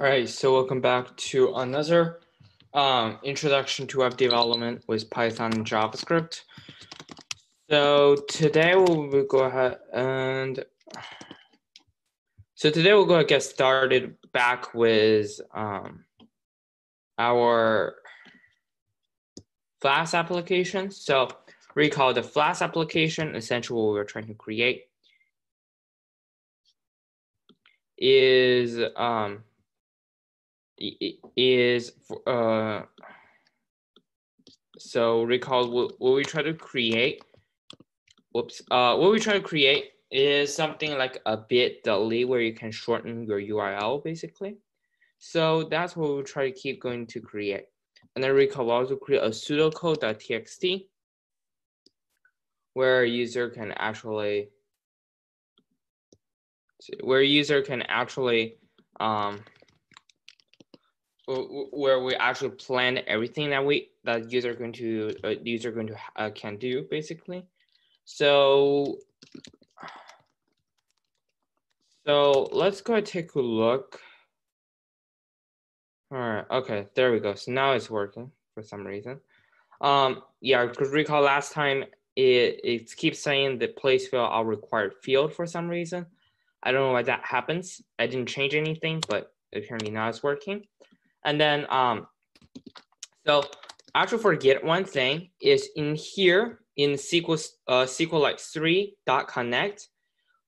All right, so welcome back to another introduction to web development with Python and JavaScript. So today we'll go ahead and we'll go get started back with our Flask application. So recall the Flask application. Essentially, what we're trying to create is so recall what we try to create. What we try to create is something like a bit.ly where you can shorten your URL basically. So that's what we'll try to keep going to create. And then recall we'll also create a pseudocode.txt where a user can actually where we actually plan everything that user going to can do basically. So let's go and take a look. All right, okay, there we go. So now it's working for some reason. Yeah, because recall last time it keeps saying the place field are required field for some reason. I don't know why that happens. I didn't change anything, but apparently now it's working. And then so actually forget one thing is in here in SQLite 3.connect,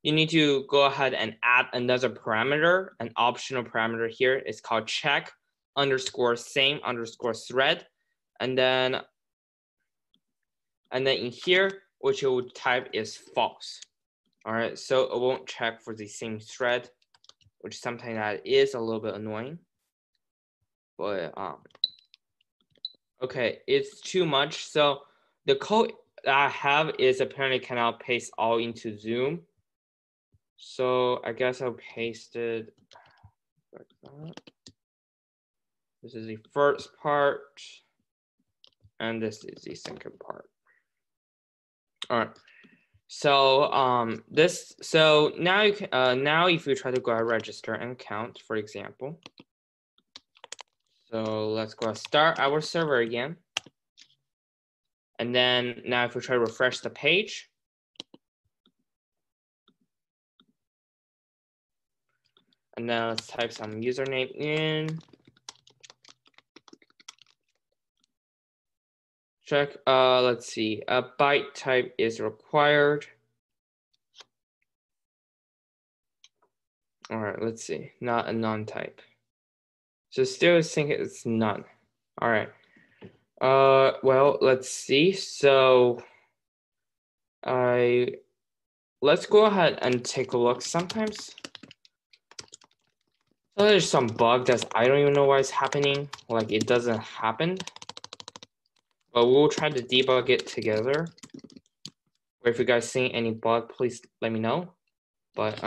you need to go ahead and add another parameter, an optional parameter here. It's called check_same_thread. And then in here, what you would type is false. All right, so it won't check for the same thread, which sometimes that is a little bit annoying. But okay, it's too much. So the code that I have is apparently cannot paste all into Zoom. So I guess I'll paste it like that. This is the first part, and this is the second part. All right. So now you can now if you try to go and register an account, for example. So let's go start our server again. And then now if we try to refresh the page. And then let's type some username in. Check, let's see, a byte type is required. All right, let's see, not a non-type. So still think it's none. All right. Well, let's see. So let's go ahead and take a look. Sometimes there's some bug that I don't even know why it's happening. Like it doesn't happen. But we'll try to debug it together. Or if you guys see any bug, please let me know. But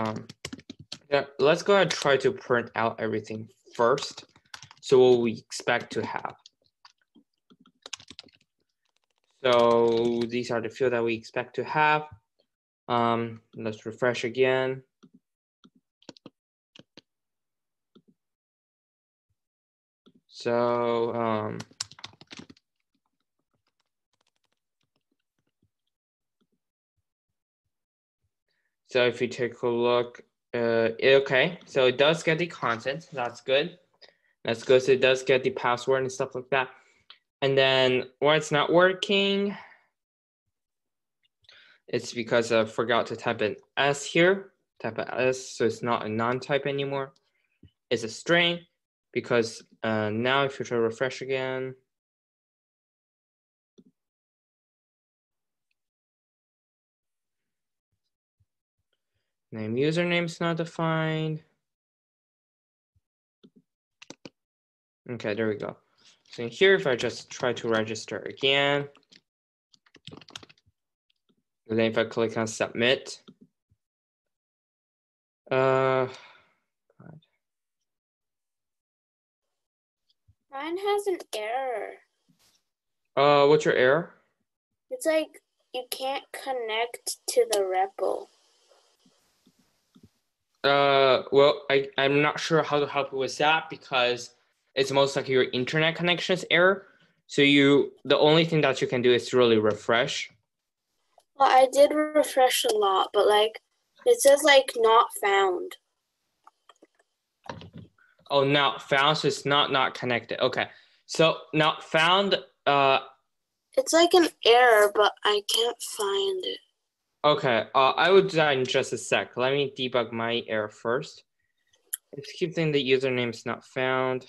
yeah, let's go ahead and try to print out everything first. So what we expect to have. So these are the fields that we expect to have. Let's refresh again. So so if you take a look, okay, so it does get the content. That's good. That's good. So it does get the password and stuff like that. And then why it's not working, it's because I forgot to type an S here. Type an S, so it's not a non-type anymore. It's a string because now if you try to refresh again, name username is not defined. Okay, there we go. So in here, if I just try to register again, and then if I click on submit, Mine has an error. What's your error? It's like you can't connect to the REPL. Well, I'm not sure how to help you with that because it's most like your internet connection's error. So the only thing that you can do is really refresh. Well, I did refresh a lot, but like it says like not found. Oh, not found, so it's not connected. Okay, so not found. It's like an error, but I can't find it. Okay, I will do that in just a sec. Let me debug my error first. It's keep saying the username is not found.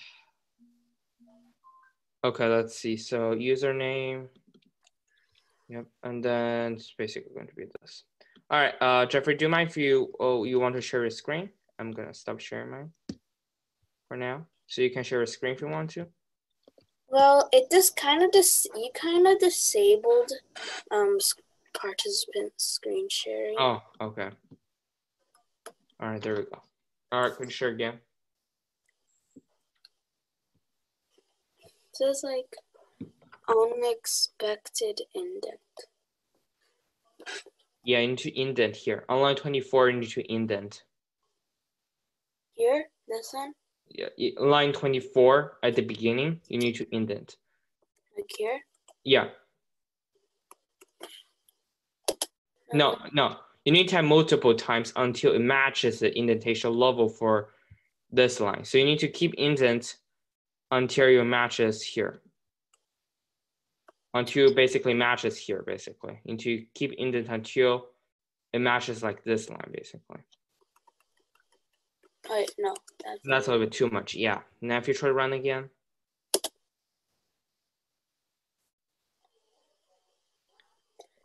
Okay, let's see. So username. Yep, and then it's basically going to be this. All right, Jeffrey, do you mind if you want to share your screen? I'm gonna stop sharing mine for now, so you can share your screen if you want to. Well, it just kind of you kind of disabled participant screen sharing. Oh, okay. All right, there we go. All right, could you share again? It says like unexpected indent. Yeah, you need to indent here. On line 24, you need to indent. Here, this one? Yeah, line 24 at the beginning, you need to indent. Like here? Yeah. No. You need to have multiple times until it matches the indentation level for this line. So you need to keep indent until it matches here. Until it basically matches here, basically. You need to keep indent until it matches like this line, basically. Wait, no. That's a little bit too much, yeah. Now if you try to run again.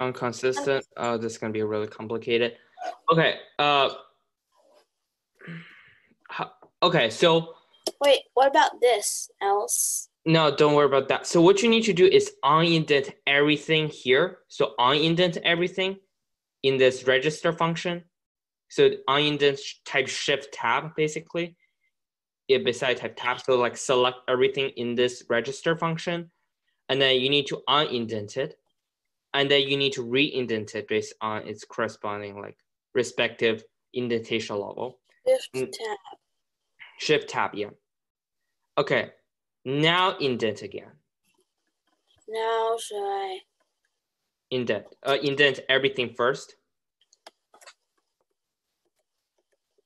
Inconsistent, this is gonna be really complicated. Okay, okay, so. Wait, what about this else? No, don't worry about that. So what you need to do is unindent everything here. So unindent everything in this register function. So unindent type shift tab, basically. Beside type tab, so like select everything in this register function. And then you need to unindent it. And then you need to re-indent it based on its corresponding like respective indentation level. Shift tab. Shift tab, yeah. Okay, now indent again. Now should I? Indent everything first.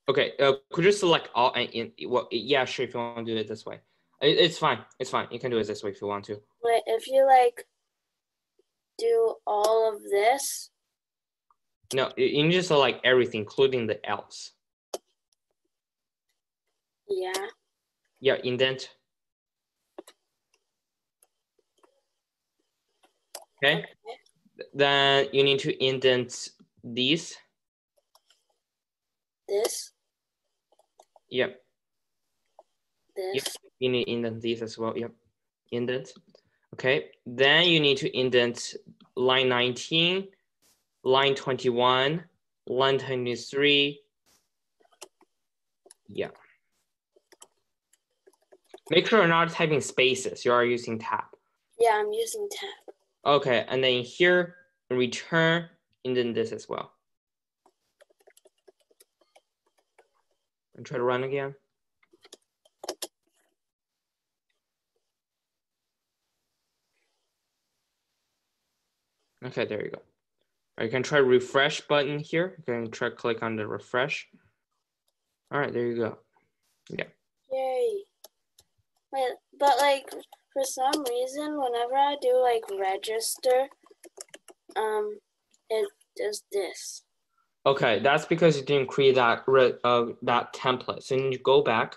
Okay, could you select all and well, yeah, sure, if you want to do it this way. It's fine, you can do it this way if you want to. Wait, if you like do all of this? No, you need to select everything, including the else. Yeah. Yeah, indent. Okay. Then you need to indent these. This? Yep. This? Yep. You need to indent these as well. Yep. Indent. Okay. Then you need to indent line 19, line 21, line 23. Yeah. Make sure you're not typing spaces. You are using tab. Yeah, I'm using tab. Okay. And then here, return, indent this as well. And try to run again. Okay, there you go. Or you can try refresh button here. You can try click on the refresh. All right, there you go. Yeah. Yay. Wait, but like for some reason, whenever I do like register, it does this. Okay, that's because you didn't create that template. So you need to go back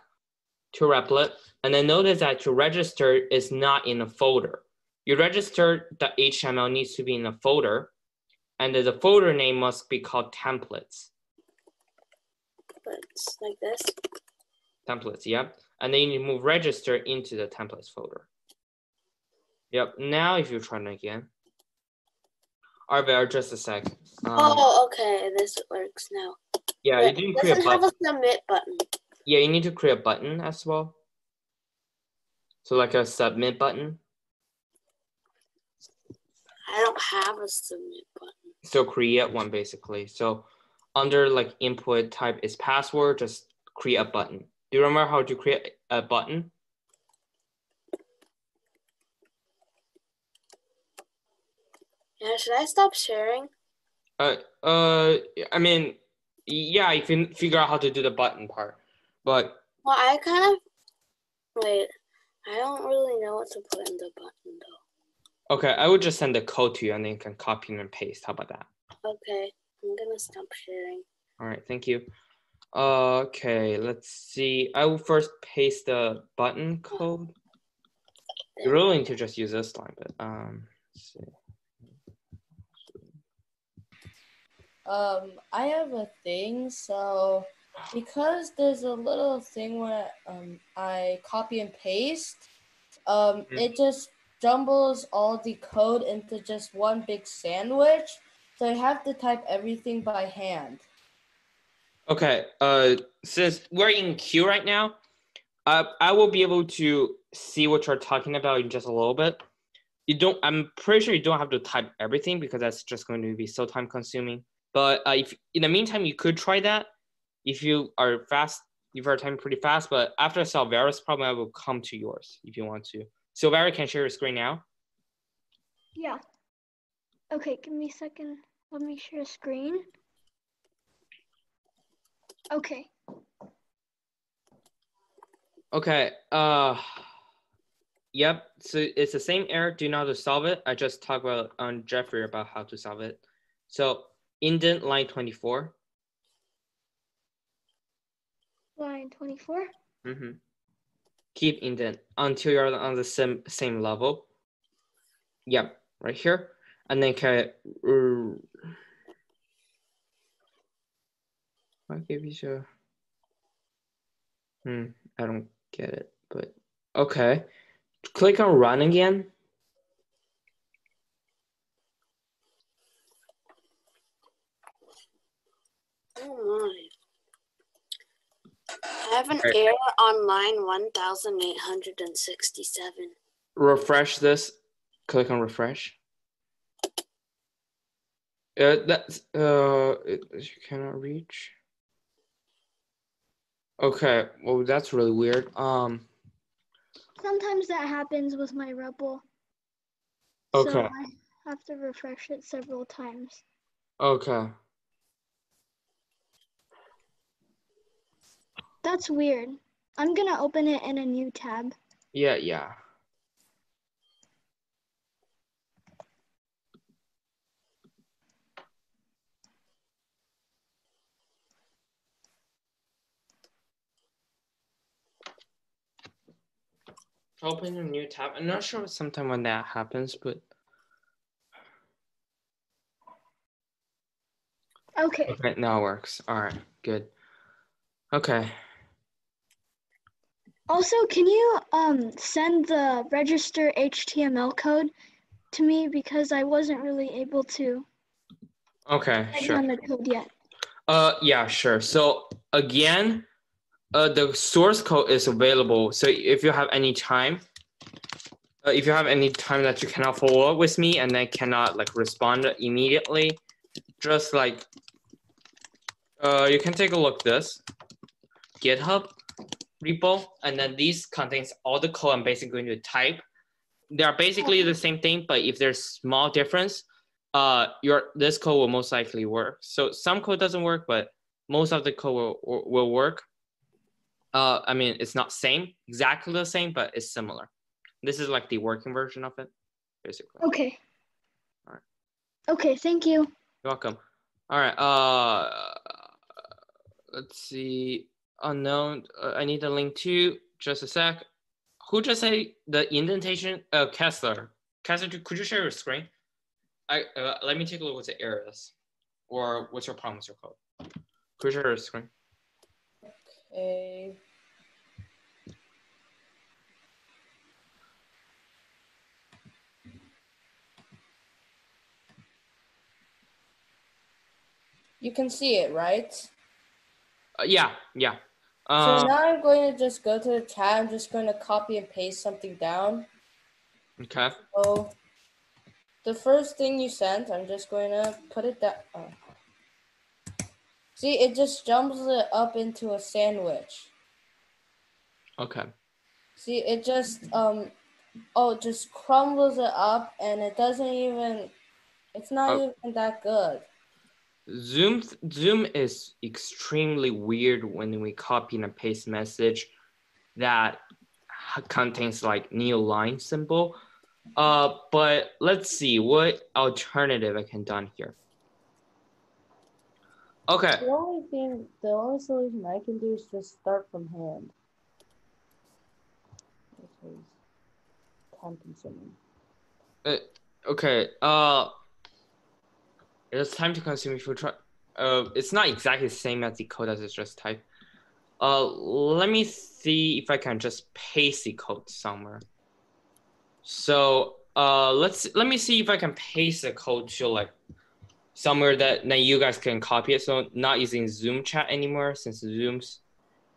to Replit, and then notice that your register is not in a folder. Your register, the HTML needs to be in a folder, and the folder name must be called templates. But it's like this. Templates, yep. And then you need to move register into the templates folder. Yep. Now if you try it again. All right, just a sec. Oh, okay. This works now. Yeah, but you didn't create a doesn't button. have a submit button. Yeah, you need to create a button as well. So like a submit button. I don't have a submit button. So create one basically. So under like input type is password, just create a button. Do you remember how to create a button? Yeah, should I stop sharing? I mean, yeah, you can figure out how to do the button part, but. Well, I kind of, wait, I don't really know what to put in the button though. Okay, I would just send the code to you and then you can copy and paste. How about that? Okay, I'm gonna stop sharing. All right, thank you. Okay, let's see. I will first paste the button code. You really need to just use this line, but let's see. I have a thing, so because there's a little thing where I copy and paste, it just jumbles all the code into just one big sandwich. So I have to type everything by hand. Okay, since we're in queue right now, I will be able to see what you're talking about in just a little bit. I'm pretty sure you don't have to type everything because that's just going to be so time consuming. But if in the meantime, you could try that if you are fast, if you're typing pretty fast. But after I solve Vera's problem, I will come to yours if you want to. So Vera can share your screen now. Yeah. Okay, give me a second. Let me share screen. Okay. Okay. Yep. So it's the same error. Do you know how to solve it? I just talked about on Jeffrey about how to solve it. So indent line 24. Line 24. Mm-hmm. Keep indent until you're on the same level. Yep, right here. And then can I give you I don't get it, but okay. Click on run again. Oh my. I have an error on line 1867. Refresh this. Click on refresh. That's you cannot reach. Okay, well that's really weird. Sometimes that happens with my REPL. Okay. So I have to refresh it several times. Okay. That's weird. I'm gonna open it in a new tab. Yeah. Open a new tab. I'm not sure sometime when that happens, but Okay. now it works. All right, good. Okay. Also, can you send the register HTML code to me because I wasn't really able to Okay, write sure. down the code yet. Yeah, sure. So again, the source code is available. So if you have any time, that you cannot follow up with me and then cannot like respond immediately, just like you can take a look this GitHub repo, and then these contains all the code I'm basically going to type. They are basically the same thing, but if there's small difference, this code will most likely work. So some code doesn't work, but most of the code will work. I mean, it's not exactly the same, but it's similar. This is like the working version of it, basically. Okay. All right. Okay, thank you. You're welcome. All right. Let's see. Unknown. I need a link to. Just a sec. Who just say the indentation? Kessler. Kessler, could you share your screen? Let me take a look what the error is, or what's your problem with your code. Could you share your screen? Okay. You can see it, right? Yeah. So now I'm going to just go to the chat. I'm just going to copy and paste something down. Okay. So the first thing you sent, I'm just going to put it down. See, it just jumps it up into a sandwich. Okay. See, it just just crumbles it up, and it doesn't even. It's not even that good. Zoom is extremely weird when we copy and paste message that contains like new line symbol. But let's see what alternative I can done here. Okay. The only solution I can do is just start from hand. Which is time consuming. Okay. It's time to consume if you try. It's not exactly the same as the code as it's just typed. Let me see if I can just paste the code somewhere. So let me see if I can paste the code to like somewhere that you guys can copy it. So not using Zoom chat anymore since Zoom's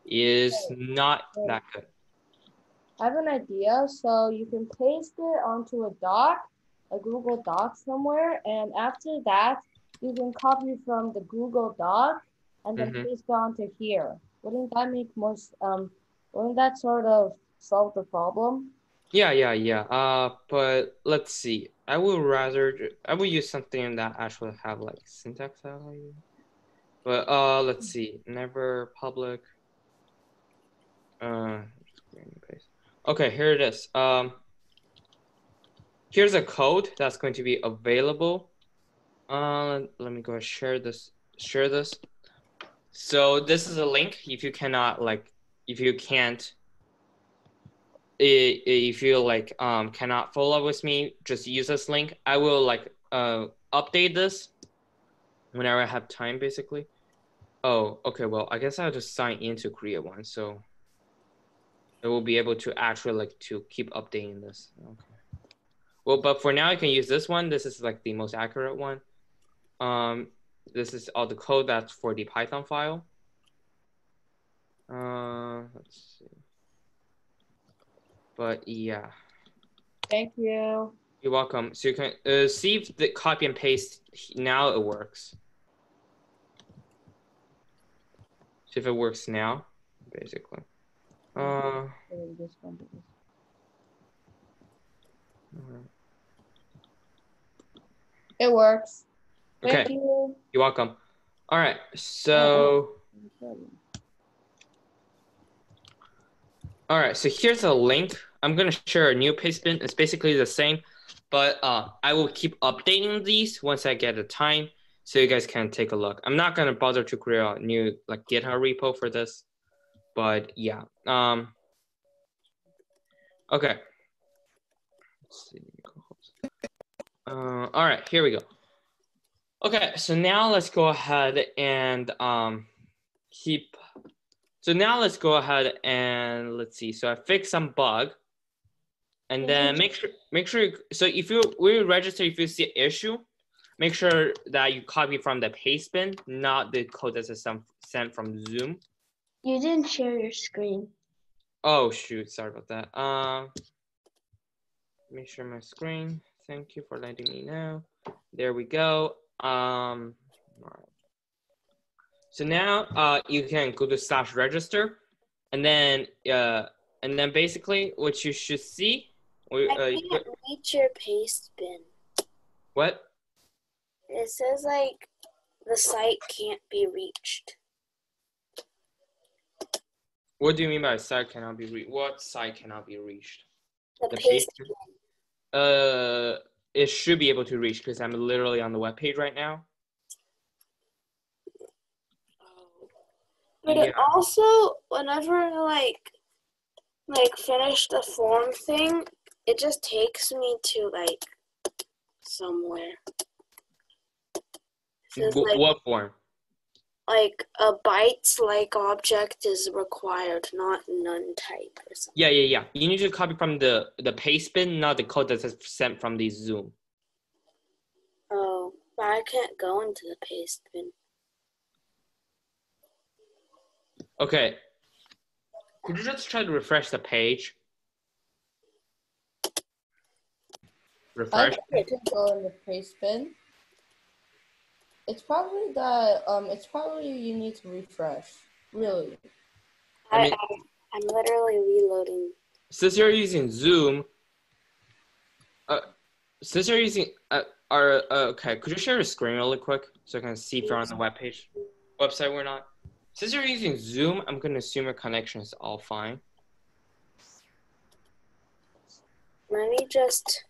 is not that good. I have an idea. So you can paste it onto a doc, a Google Doc somewhere, and after that, you can copy from the Google Doc and then paste it onto here. Wouldn't that make most wouldn't that sort of solve the problem? Yeah. But let's see. I will use something that actually have like syntax value. But let's see. Never public. Okay, here it is. Here's a code that's going to be available. Let me go and share this. So this is a link. If you cannot if you cannot follow up with me, just use this link. I will update this whenever I have time, basically. Oh, okay. Well, I guess I'll just sign in to create one, so it will be able to actually to keep updating this. Okay. Well, but for now, I can use this one. This is like the most accurate one. This is all the code that's for the Python file. Let's see. But yeah. Thank you. You're welcome. So you can see if the copy and paste now it works. See if it works now, basically. It works. Okay. Thank you. You're welcome. All right. So. All right. So here's a link. I'm gonna share a new paste bin. It's basically the same, but I will keep updating these once I get the time, so you guys can take a look. I'm not gonna bother to create a new GitHub repo for this, but yeah. Okay. Let's see. All right, here we go. Okay, so now let's go ahead and let's see. So I fixed some bug, and then make sure. So if you register, if you see an issue, make sure that you copy from the paste bin, not the code that's sent from Zoom. You didn't share your screen. Oh shoot, sorry about that. Let me share my screen. Thank you for letting me know. There we go. All right. So now you can go to /register, and then basically what you should see. I can't reach your paste bin. What? It says the site can't be reached. What do you mean by site cannot be reached? What site cannot be reached? The paste bin. It should be able to reach because I'm literally on the web page right now. But it also, whenever I finish the form thing, it just takes me to somewhere. Says, what form? A bytes object is required, not none type or something. Yeah. You need to copy from the paste bin, not the code that's sent from the Zoom. Oh, but I can't go into the paste bin. Okay. Could you just try to refresh the page? Refresh. I can go in the paste bin. It's probably that it's probably you need to refresh. Really. I mean, I'm literally reloading. since you're using Zoom, okay, could you share your screen really quick so I can see if you're on the website or not? Since you're using Zoom, I'm gonna assume your connection is all fine. Let me just.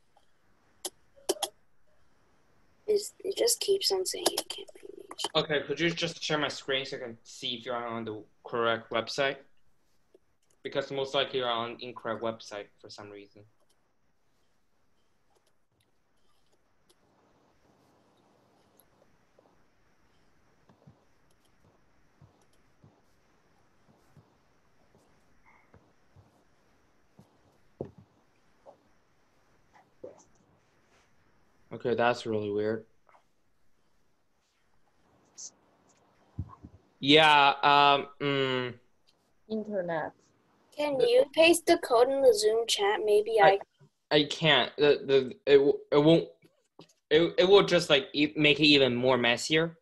It just keeps on saying it can't be reached. Okay, could you just share my screen so I can see if you're on the correct website? Because most likely you're on incorrect website for some reason. Okay, that's really weird. Yeah, Internet. Can you paste the code in the Zoom chat? Maybe I can't. It will just like make it even more messier.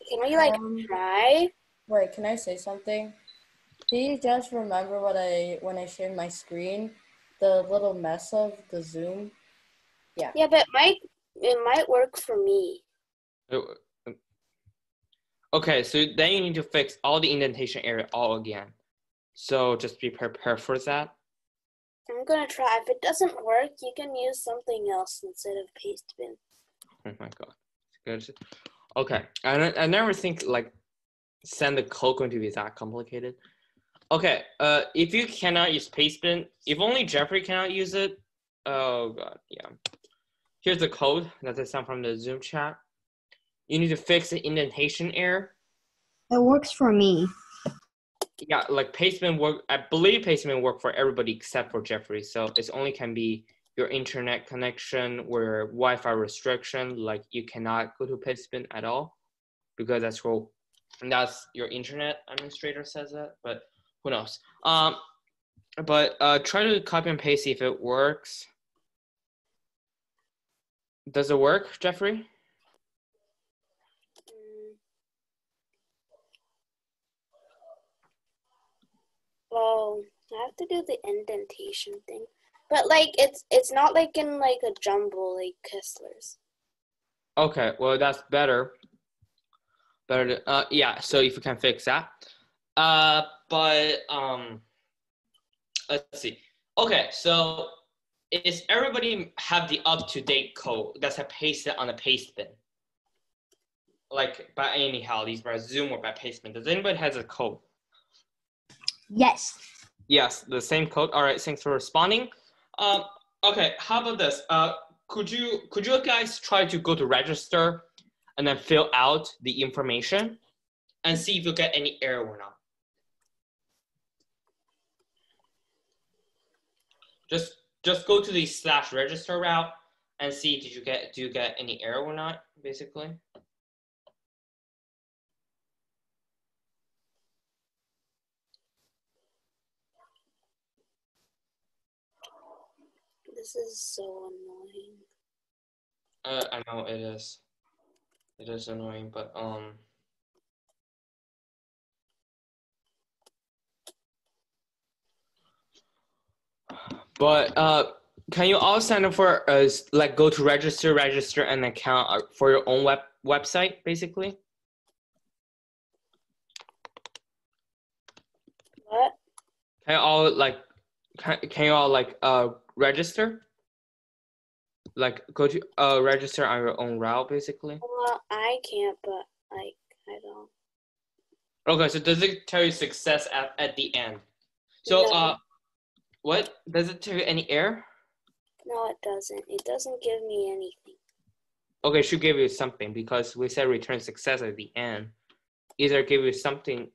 Can we like try? Wait, can I say something? Do you just remember when I shared my screen, the little mess of the Zoom? Yeah. Yeah, but it might work for me. Okay, so then you need to fix all the indentation error all again. So just be prepared for that. I'm gonna try. If it doesn't work, you can use something else instead of pastebin. Oh my god. Good. Okay, I never think like send the code going to be that complicated. Okay, if you cannot use pastebin, if only Jeffrey cannot use it, oh god, yeah. Here's the code that I sent from the Zoom chat. You need to fix the indentation error. It works for me. Yeah, like pastebin work. I believe pastebin work for everybody except for Jeffrey. So it only can be your internet connection or Wi-Fi restriction. Like you cannot go to pastebin at all because that's your internet administrator says that. But who knows? But try to copy and paste see if it works. Does it work, Jeffrey? Well, I have to do the indentation thing, but like it's not like in like a jumble like Kessler's. Okay, well that's better. Yeah. So if you can fix that, but let's see. Okay, so is everybody have the up-to-date code that's pasted on the pastebin? Like by anyhow, these by Zoom or by pastebin. Does anybody has a code? Yes. Yes, the same code. All right, thanks for responding. Okay, how about this? Could you guys try to go to register and then fill out the information and see if you get any error or not? Just go to the /register route and see do you get any error or not, basically. This is so annoying. I know it is. It is annoying, but can you all sign up for like go to register an account for your own website, basically? What? Can you all register? Like go to register on your own route, basically? Well, I can't, but like I don't. Okay, so does it tell you success at the end? So No. What does it tell you any error? No, it doesn't. It doesn't give me anything. Okay, it should give you something because we said return success at the end. Either give you something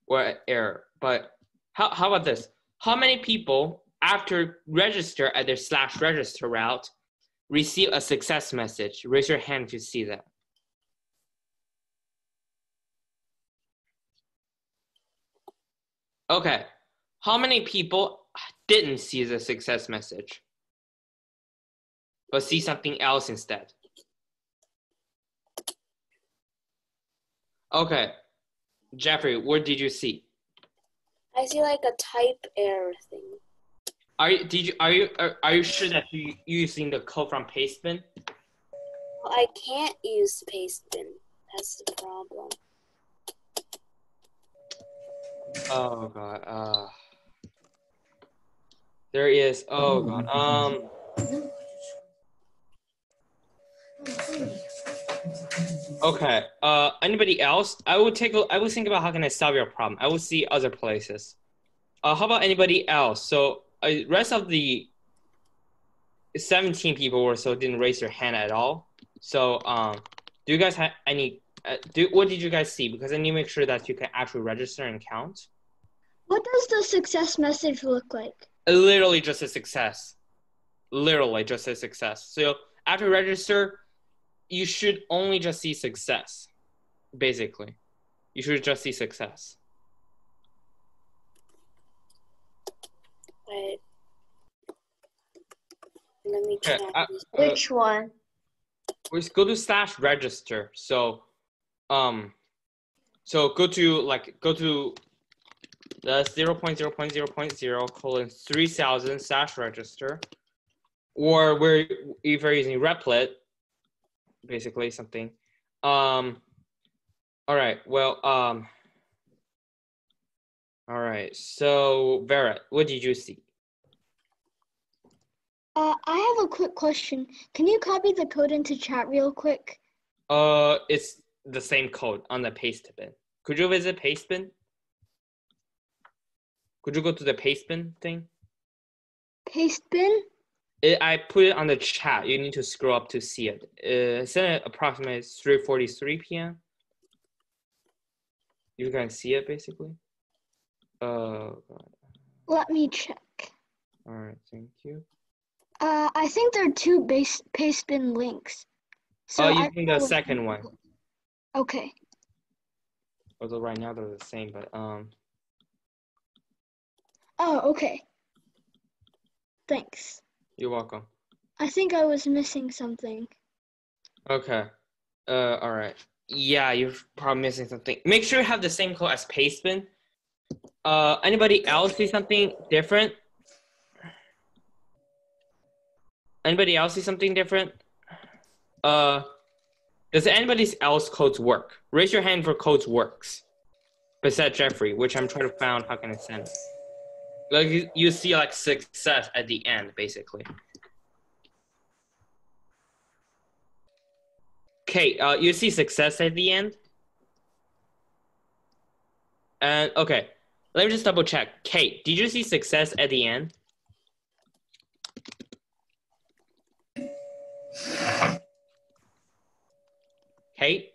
or error. But how about this? How many people after register at their /register route receive a success message? Raise your hand if you see that. Okay, how many people didn't see the success message, but see something else instead? Okay. Jeffrey, what did you see? I see like a type error thing. Are you sure that you're using the code from Pastebin? Well, I can't use Pastebin. That's the problem. Oh god. There is. Oh god. Okay. Anybody else? I will think about how can I solve your problem. I will see other places. How about anybody else? So rest of the 17 people or so didn't raise their hand at all. So do you guys have any? What did you guys see? Because I need to make sure that you can actually register and count. What does the success message look like? Literally just a success. Literally just a success. So after register, you should only just see success. Basically, you should just see success. Wait. Let me check. Which one? Let's go to /register. So go to the 0.0.0.0:3000 /register, or where if you're using replit, basically something. All right. Well. All right. So Vera, what did you see? I have a quick question. Can you copy the code into chat real quick? It's the same code on the Pastebin. Could you visit Pastebin? Could you go to the Pastebin thing? Pastebin? I put it on the chat. You need to scroll up to see it. It's at approximately 3:43 p.m. You can see it basically. Let me check. All right, thank you. I think there are two Pastebin links. So you think the second one? Okay. Although right now they're the same, but Oh, okay. Thanks. You're welcome. I think I was missing something. Okay. All right. Yeah, you're probably missing something. Make sure you have the same code as Pastebin. Anybody else see something different? Anybody else see something different? Does anybody else codes work? Raise your hand for codes works. Besides Jeffrey, which I'm trying to find how can I send it. Like you see like success at the end, basically. Okay, you see success at the end? And okay, let me just double check. Kate, did you see success at the end? Kate?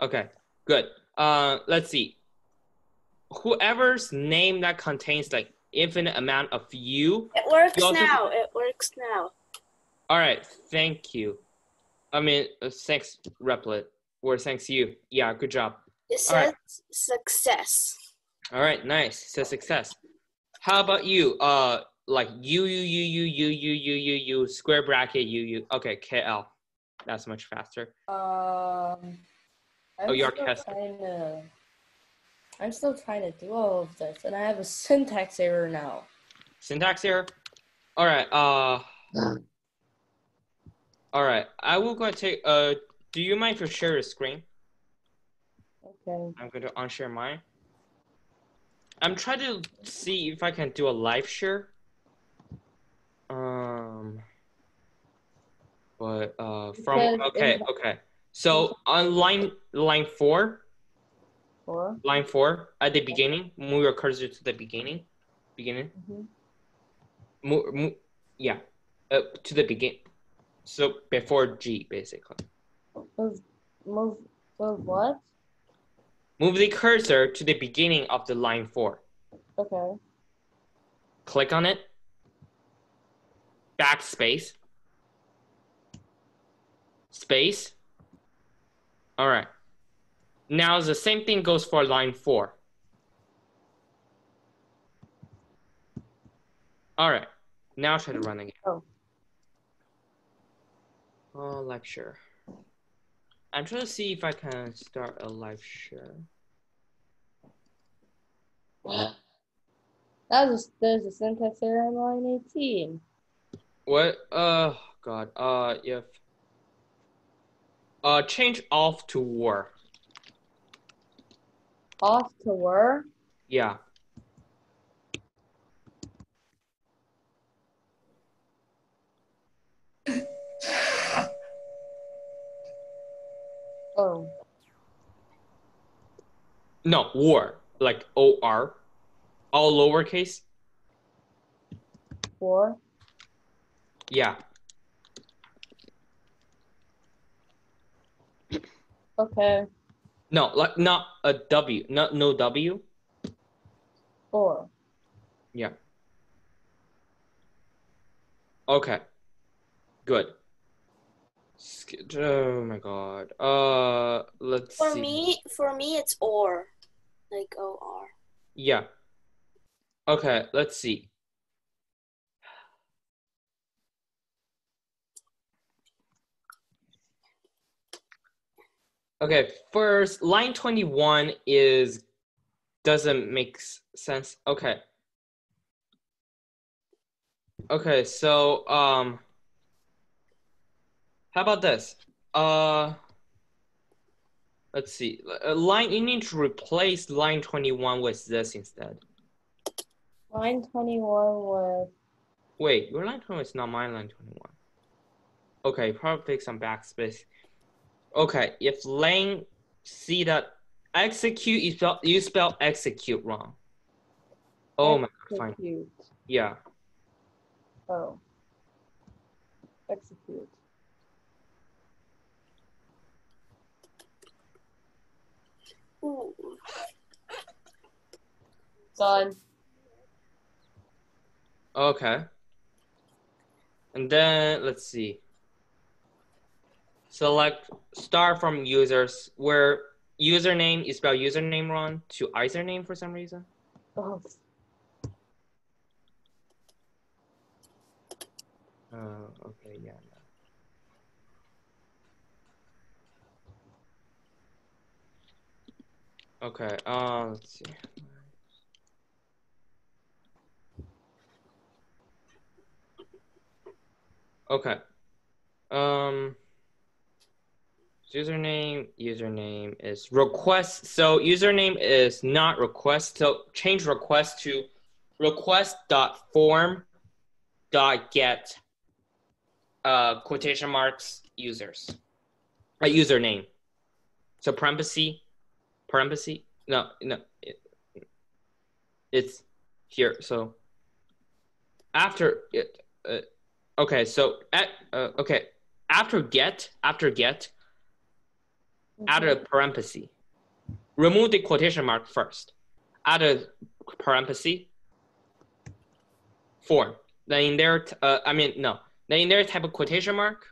Okay, good. Let's see. Whoever's name that contains like infinite amount of you. It works now. It works now. All right, thank you. I mean, thanks, Replit, or thanks you. Yeah, good job. It says success. All right, nice. It says success. How about you? Like you, square bracket, you. Okay, KL. That's much faster. I'm still trying to do all of this, and I have a syntax error now. Syntax error? All right. All right. I will go and take. Do you mind if you share your screen? Okay. I'm going to unshare mine. I'm trying to see if I can do a live share. But from okay. So on line 4. Line 4 at the beginning. Move your cursor to the beginning. Mm-hmm. Yeah, to the beginning. So before G, basically. Move what? Move the cursor to the beginning of the line 4. Okay. Click on it. Backspace. Space. All right. Now the same thing goes for line 4. All right. Now try to run again. Oh. Lecture. I'm trying to see if I can start a live share. There's a syntax error on line 18. What? God. If change off to war. Off to where? Yeah. Oh. No, war. Like OR. All lowercase. For? Yeah. Okay. No, like not a W. No W. For. Yeah. Okay. Good. Oh my God. Let's see. For me, it's or, like OR. Yeah. Okay. Let's see. Okay. First, line 21 doesn't make sense. Okay. Okay. So how about this? Let's see. Line, you need to replace line 21 with this instead. Line 21 with. Wait, your line 21 is not my line 21. Okay, probably take some backspace. Okay, if Lang see that execute, you spell execute wrong. Oh my God, fine. Execute. Yeah. Oh. Execute. Ooh. Done. Okay. And then let's see. Select start from users where username, you spell username wrong to username for some reason. Oh. Okay, yeah. No. Okay, let's see. Okay. Username is request. So username is not request. So change request to request.form.get quotation marks users. A username. So parenthesis. No, it's here. So after it. Okay. So okay. After get. Add a parenthesis. Remove the quotation mark first. Add a parenthesis. Form. Then in there, Then in there, type of quotation mark.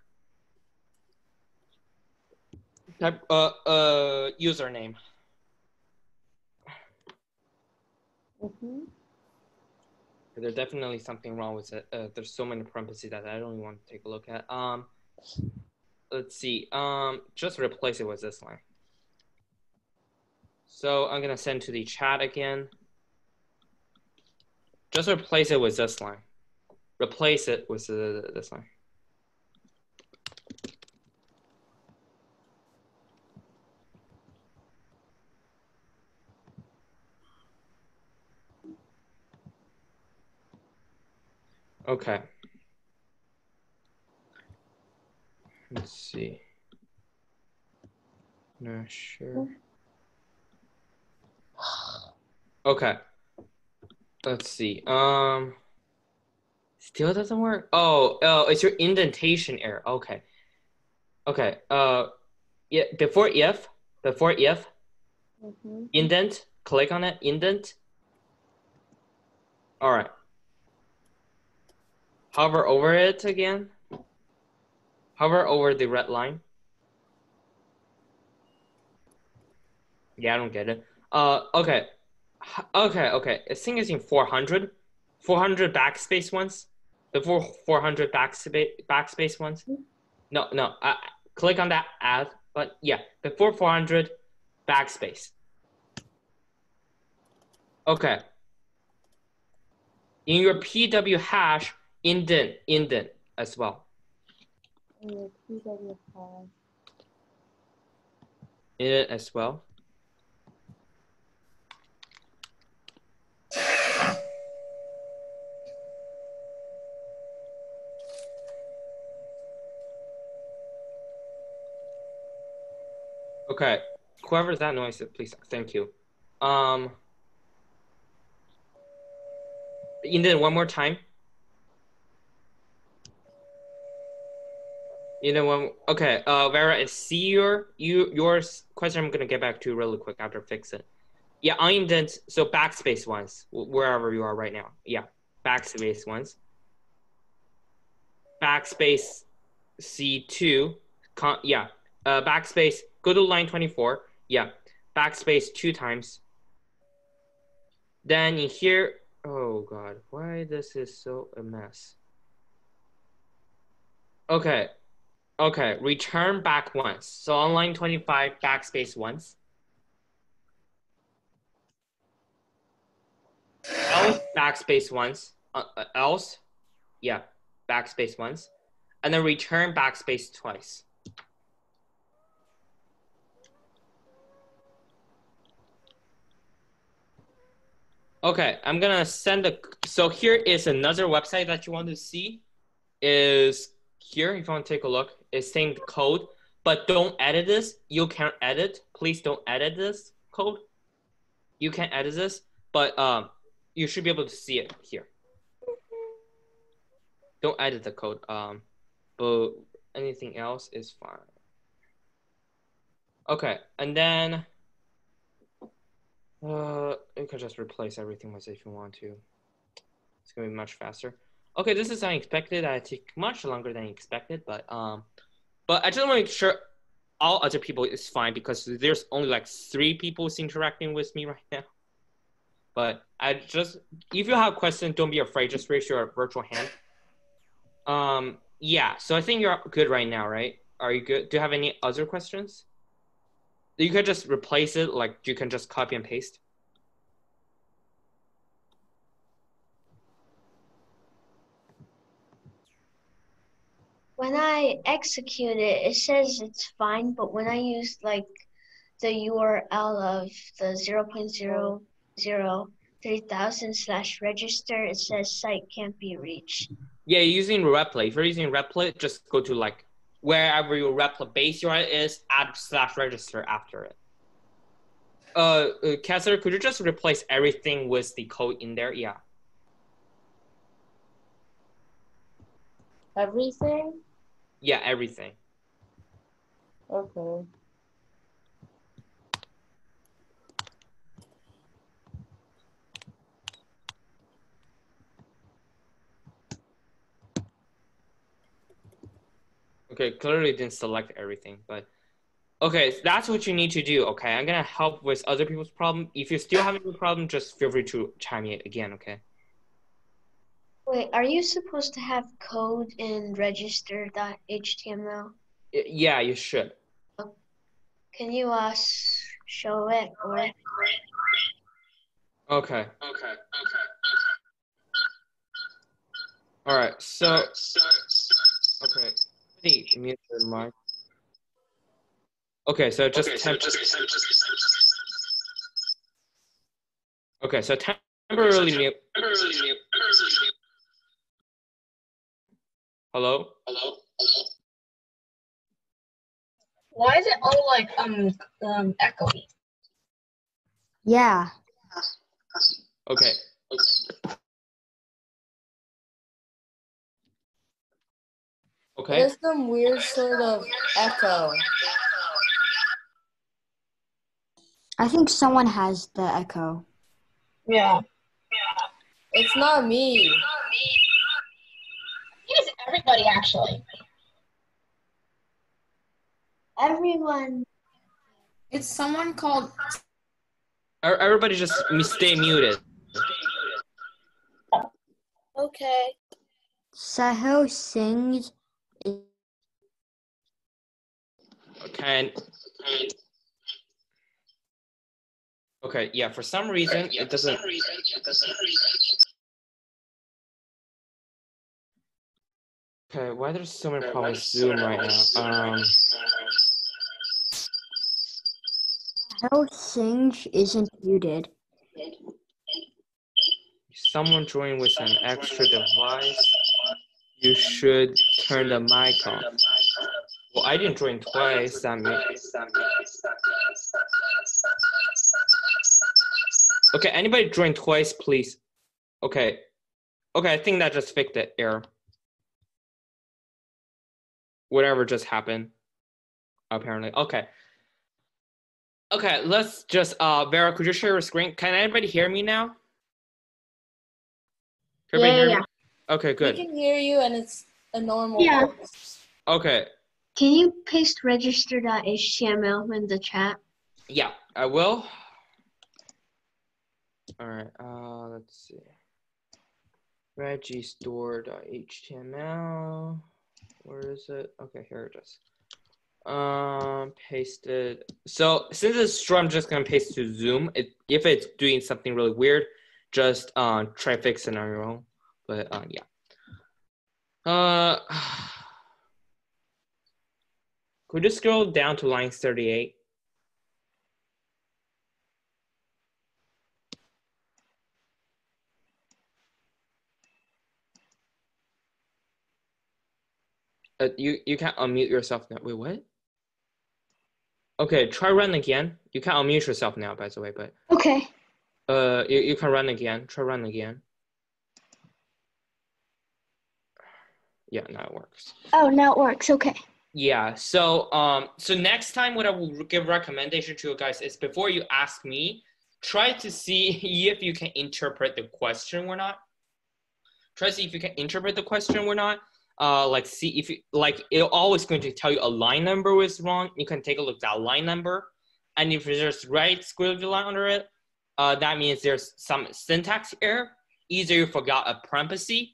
Type username. There's definitely something wrong with it. There's so many parentheses that I don't even want to take a look at. Let's see. Just replace it with this line. So I'm gonna send to the chat again. Just replace it with this line. Replace it with this line. Okay. Let's see. Not sure. Okay. Let's see. Still doesn't work. Oh, it's your indentation error. Okay. Okay. Yeah. Before if. Indent. Click on it. Indent. All right. Hover over it again. Hover over the red line. Yeah, I don't get it. Okay. Okay. I think it's in 400. 400 backspace ones. Before 400 backspace ones. No. Click on that. Add. But yeah, before 400, backspace. Okay. In your PW hash, indent as well. Indent as well. Okay, whoever that noise is, please, thank you. Indent one more time. Okay, Vera, I see your question. I'm gonna get back to really quick after fix it. Yeah, indent, so backspace once, wherever you are right now. Yeah, backspace once. Backspace C2, backspace, go to line 24. Yeah, backspace 2 times. Then in here, oh God, why this is so a mess? Okay, return back once. So on line 25, backspace once. Else, backspace once. Else, yeah, backspace once. And then return backspace twice. Okay, I'm gonna send so here is another website that you want to see. Is here, if you want to take a look, it's same code, but don't edit this. You can't edit. Please don't edit this code. You can't edit this, but you should be able to see it here. Don't edit the code. But anything else is fine. Okay, and then you can just replace everything with it if you want to. It's gonna be much faster. Okay, this is unexpected. I take much longer than expected, but I just want to make sure all other people is fine because there's only like 3 people interacting with me right now. But if you have questions, don't be afraid. Just raise your virtual hand. Yeah, so I think you're good right now, right? Are you good? Do you have any other questions? You could just replace it, like you can just copy and paste. When I execute it, it says it's fine, but when I use like the URL of the 0.003,000/register, it says site can't be reached. Yeah, you're using Replit. If you're using Replit, just go to like wherever your Replit base URL is, add /register after it. Kessler, could you just replace everything with the code in there? Yeah. Everything? Yeah, everything. Okay. Okay, clearly didn't select everything, but okay, so that's what you need to do. Okay, I'm gonna help with other people's problem. If you're still having a problem, just feel free to chime in again. Okay. Wait, are you supposed to have code in register.html? Yeah, you should. Can you show it or? Okay. All right. So. Okay. Mute your mic. Okay, so just okay, so temporarily mute. Hello? Why is it all like echoey? Yeah. Okay. Okay. There's some weird sort of echo. I think someone has the echo. Yeah. It's not me. It's everybody actually. Everyone. It's someone called. Everybody just stay muted. Okay. Sahil sings. Okay. Okay, yeah, for some reason it doesn't. Okay, why there's so many problems with Zoom right now? How Singe isn't muted. Someone joined with an extra device. You should turn the mic off. Well, I didn't join twice. That means. Okay, anybody join twice, please? Okay. Okay, I think that just fixed the error. Whatever just happened, apparently. Okay. Okay, let's just, Vera, could you share your screen? Can anybody hear me now? Everybody hear me? Okay, good. We can hear you, and it's a normal. Yeah. voice. Okay. Can you paste register.html in the chat? Yeah, I will. All right, let's see. Registore.html. Where is it? Okay, here it is. Pasted. So since it's short, I'm just gonna paste to Zoom. If it's doing something really weird, just try fix it on your own. But yeah. Could you scroll down to line 38? You can't unmute yourself now. Wait, what? Okay, try run again. You can't unmute yourself now, by the way, but Okay. you can run again. Try run again. Yeah, now it works. Oh, now it works. Okay. Yeah, so so next time what I will give recommendation to you guys is before you ask me, try to see if you can interpret the question or not. Try to see if you can interpret the question or not. Like see if you like it's always going to tell you a line number was wrong. You can take a look at that line number, and if there's right squiggly line under it, that means there's some syntax error. Either you forgot a parenthesis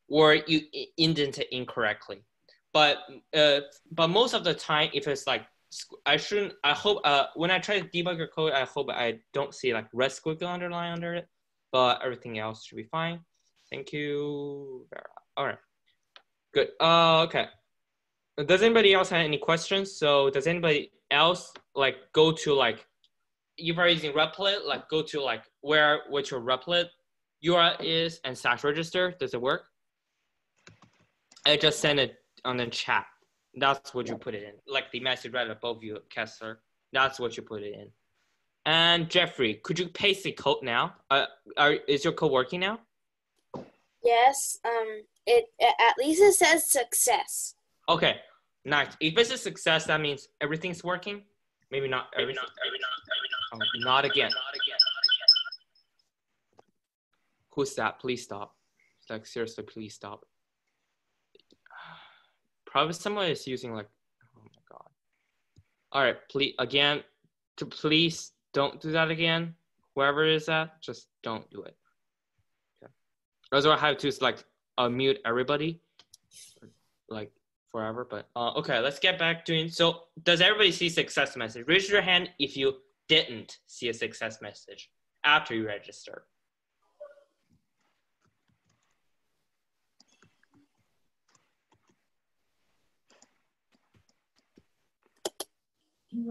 or you indented incorrectly. But most of the time, if it's like I hope when I try to debug your code, I hope I don't see like red squiggly underline under it. But everything else should be fine. Thank you, Vera. All right. Good. Okay. Does anybody else have any questions? So does anybody else like go to like, if you're using Replit, like go to like what your Replit URL is and /register. Does it work? I just sent it on the chat. That's what you put it in. Like the message right above you, Kessler. That's what you put it in. And Jeffrey, could you paste the code now? Is your code working now? Yes. It at least it says success. Okay, nice. If it's a success, that means everything's working. Maybe not. Oh, not again. Who's that? Please stop. Like seriously, please stop. Probably someone is using like. Oh my god. All right, please again. Please don't do that again. Whoever is that, just don't do it. Okay. Otherwise, I have to like mute everybody, like forever. But okay, let's get back to it. So, does everybody see success message? Raise your hand if you didn't see a success message after you register.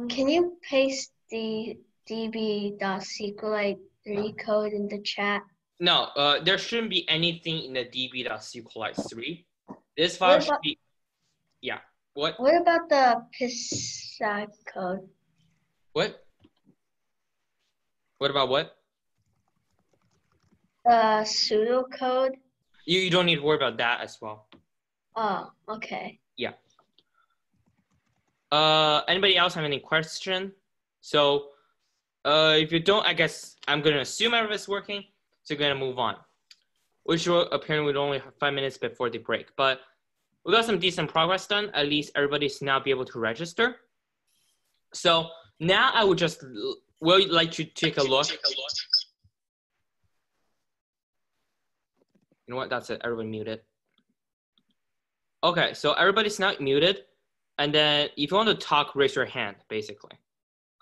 Can you paste the db.sqlite 3 code in the chat? No, there shouldn't be anything in the db.sqlite 3. This file should be, yeah. What? What about the PISA code? What? What about what? The pseudocode? You don't need to worry about that as well. Oh, okay. Yeah. Anybody else have any question? So, if you don't, I guess I'm gonna assume everything's working. So we're gonna move on. Which will apparently we only have 5 minutes before the break, but we got some decent progress done. At least everybody's now be able to register. So now I would just like to take a look. You know what? That's it. Everybody muted. Okay, so everybody's now muted. And then if you want to talk, raise your hand, basically.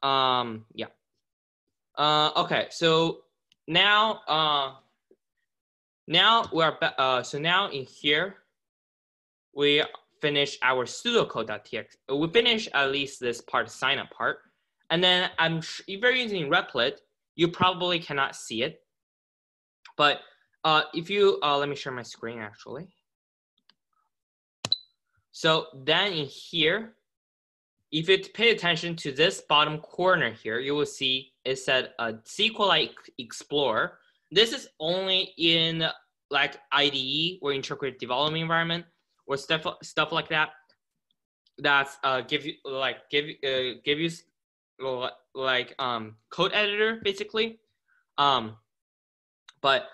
Yeah. Okay, so now so now in here, we finish our pseudocode.txt. We finish at least this part, sign up part. And then if you're using Replit, you probably cannot see it. But if you, let me share my screen actually. So then in here, if you pay attention to this bottom corner here, you will see it said SQLite Explorer. This is only in like IDE or integrated development environment or stuff like that. That's give you code editor basically. But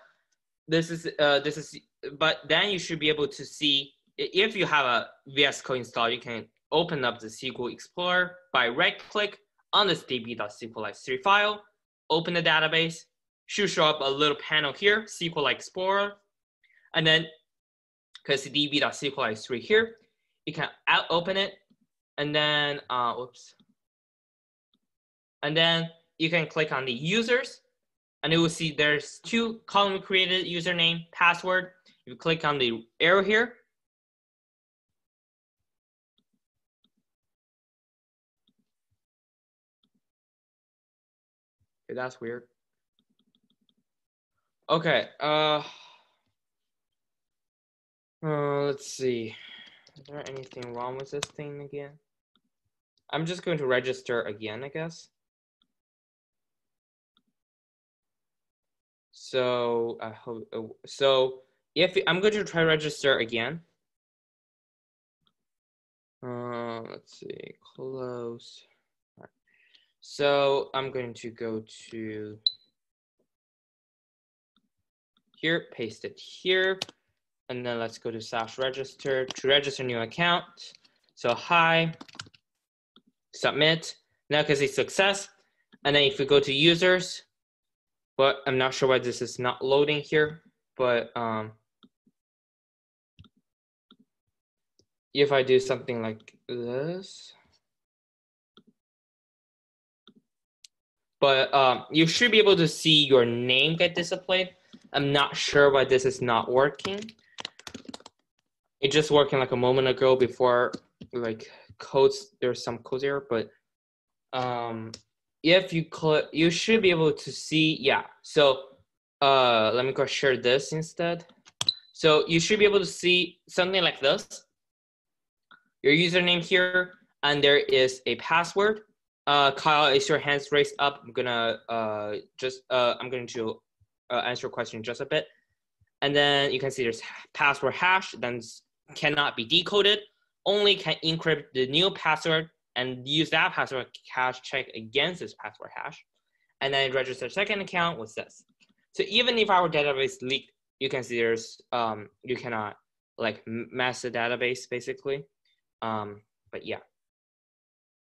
but then you should be able to see, if you have a VS Code installed, you can open up the SQL Explorer by right-click on this db.sqlite3 file, open the database, should show up a little panel here, SQLite Explorer, and then because db.sqlite3 here, you can open it, and then and then you can click on the users, and you will see there's 2 column created, username, password. You click on the arrow here. Okay, that's weird. Okay, let's see. Is there anything wrong with this thing again? I'm just going to register again, I guess. So I hope, so if I'm going to try register again. Let's see, close. All right. So I'm going to go to here, paste it here, and then let's go to /register to register new account. So hi, submit. Now because it's success, and then if we go to users, but I'm not sure why this is not loading here, but if I do something like this, but you should be able to see your name get displayed. I'm not sure why this is not working. It just working like a moment ago before like codes, there's some code error, but if you click, you should be able to see, yeah. So let me go share this instead. So you should be able to see something like this. Your username here, and there is a password. Kyle, is your hands raised up? I'm gonna I'm going to answer your question in just a bit. And then you can see there's password hash, then cannot be decoded, only can encrypt the new password and use that password hash check against this password hash. And then register second account with this. So even if our database leaked, you can see there's, you cannot like mess the database basically. But yeah.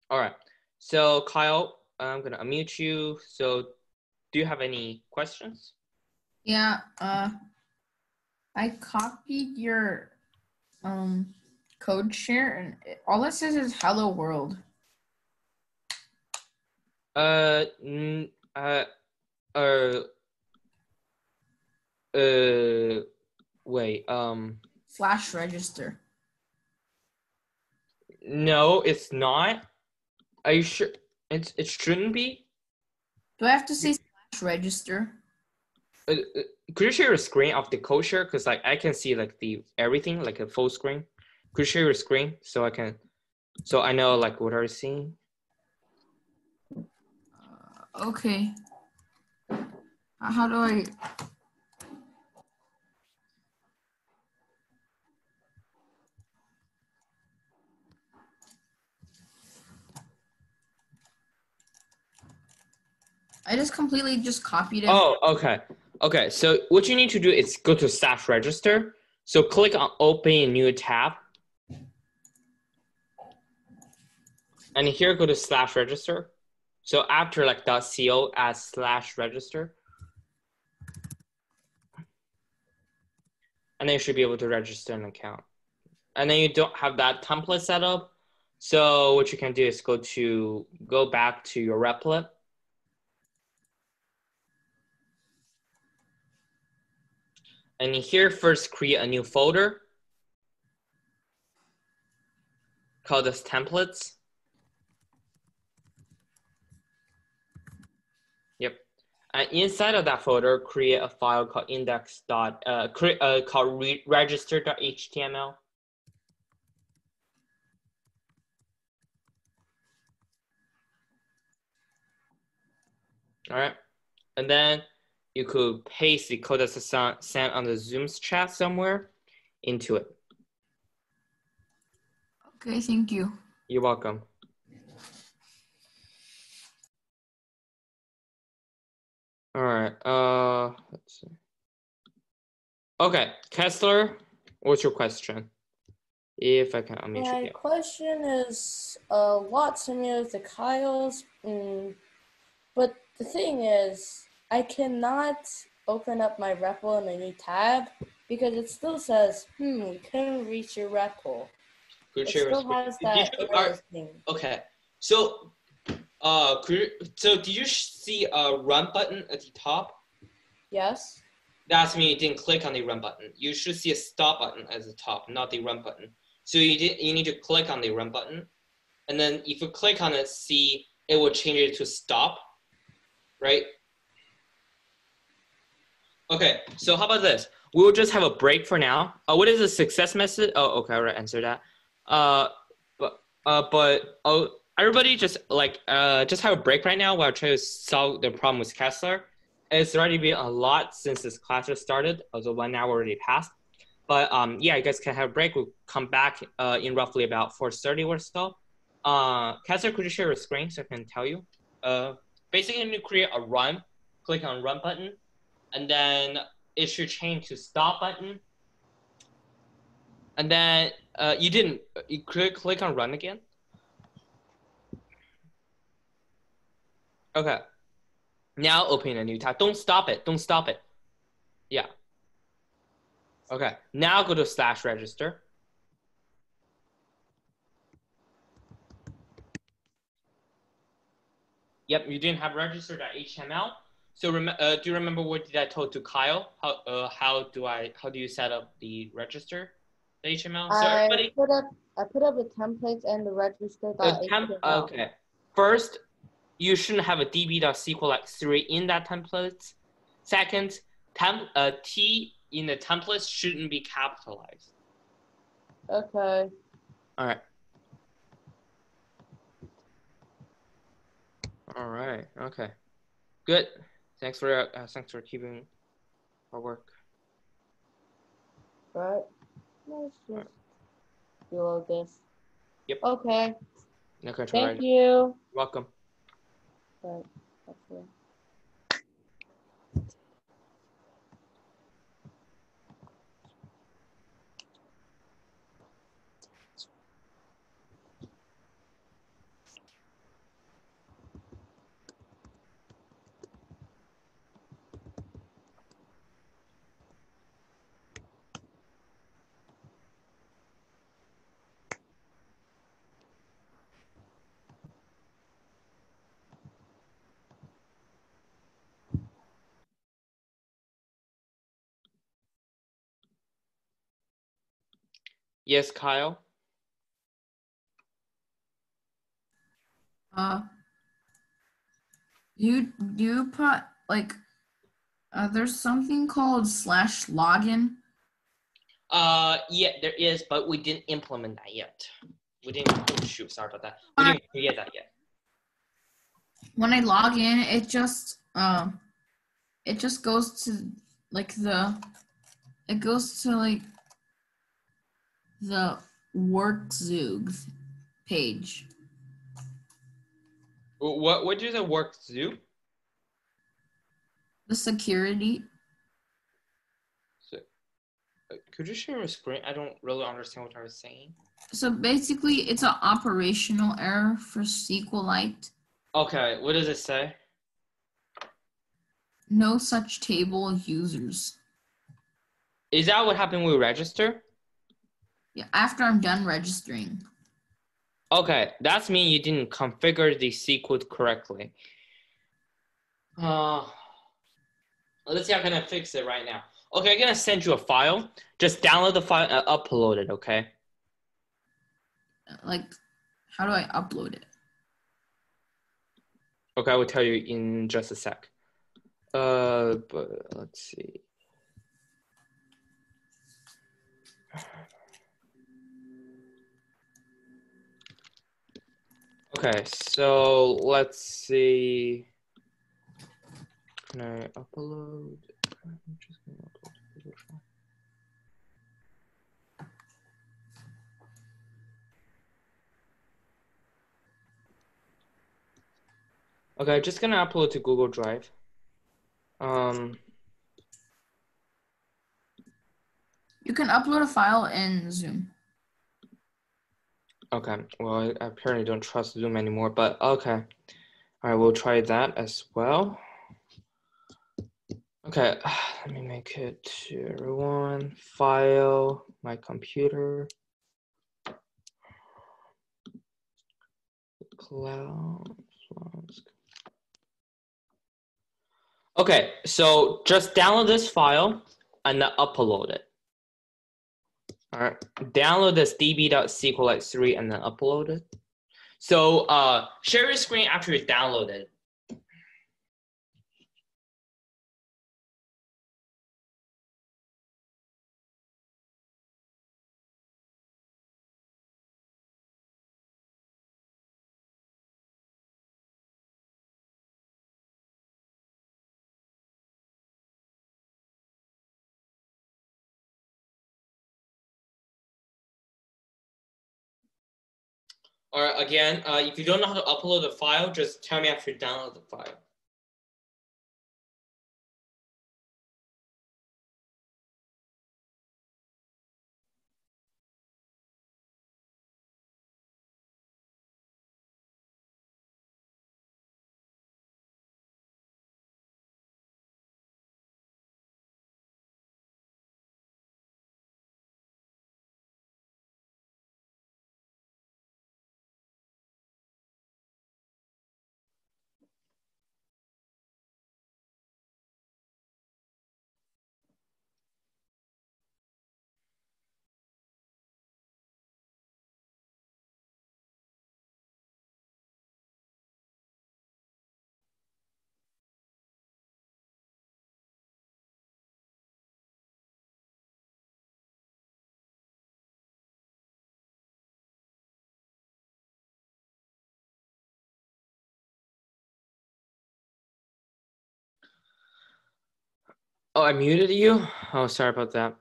All right. So Kyle, I'm gonna unmute you. So do you have any questions? Yeah, I copied your code share, and all it says is "Hello World." Wait. /register. No, it's not. Are you sure? It shouldn't be. Do I have to say /register? Could you share your screen of the code share? Because like I can see like the everything, like a full screen. Could you share your screen so I can, so I know like what are you seeing? Okay. How do I? I just completely just copied it. Oh, okay. Okay, so what you need to do is go to /register. So click on open a new tab. And here go to /register. So after like .co add /register. And then you should be able to register an account. And then you don't have that template set up, So what you can do is go back to your replit. And here, first create a new folder called as templates. Yep. And inside of that folder, create a file called register.html. All right. And then you could paste the code that's sent on the Zoom's chat somewhere into it. Okay, thank you. You're welcome. All right. Let's see. Okay, Kessler, what's your question? If I can unmute you. My question is a lot similar to Kyle's, but the thing is, I cannot open up my REPL in a new tab because it still says, we couldn't reach your REPL. It still has that error thing. Okay, so did you see a run button at the top? Yes. That means you didn't click on the run button. You should see a stop button at the top, not the run button. So you need to click on the run button, and then if you click on it, see it will change it to stop, right? Okay, so how about this? We'll just have a break for now. What is the success method? Oh, okay, I already answered that. Everybody just have a break right now while I try to solve the problem with Kessler. It's already been a lot since this class just started, although 1 hour already passed. But yeah, you guys can have a break. We'll come back in roughly about 4:30 or so. Kessler, could you share your screen so I can tell you? Basically, you need to create a run. Click on run button, and then it should change to stop button. And then you click on run again. Okay. Now open a new tab. Don't stop it. Don't stop it. Yeah. Okay. Now go to /register. Yep, you didn't have register.html. So do you remember what did I told to Kyle? How do you set up the register.html? So everybody, I put up the templates and the register.html. Okay. First, you shouldn't have a db.sqlite3 in that template. Second, T in the template shouldn't be capitalized. Okay. All right. All right. Okay. Good. Thanks for keeping our work. Right. Let's just reload this. Yep. Okay. Okay. Thank you. Welcome. Right. Okay. Yes, Kyle. You put like there's something called /login. Yeah, there is, but we didn't implement that yet. We didn't. Oh shoot, sorry about that. We didn't create that yet. When I log in, it just goes to like the WorkZoogs page. What is a WorkZoog? The security. So, could you share your screen? I don't really understand what I was saying. So basically, it's an operational error for SQLite. Okay, what does it say? No such table users. Is that what happened when we register? Yeah, after I'm done registering. Okay, that's mean you didn't configure the SQL correctly. Let's see how can I fix it right now. Okay, I'm gonna send you a file. Just download the file and upload it, okay? Like, how do I upload it? Okay, I will tell you in just a sec. But let's see. Okay, so let's see. Can I upload? I'm just gonna upload to Google Drive. Okay, just gonna upload to Google Drive. You can upload a file in Zoom. Okay, well, I apparently don't trust Zoom anymore, but okay. All right, we'll try that as well. Okay, let me make it to everyone. File, my computer. Cloud. Okay, so just download this file and then upload it. All right, download this db.sqlite3 and then upload it. So share your screen after you download it. All right, again, if you don't know how to upload the file, just tell me after you download the file. Oh, I muted you? Oh, sorry about that.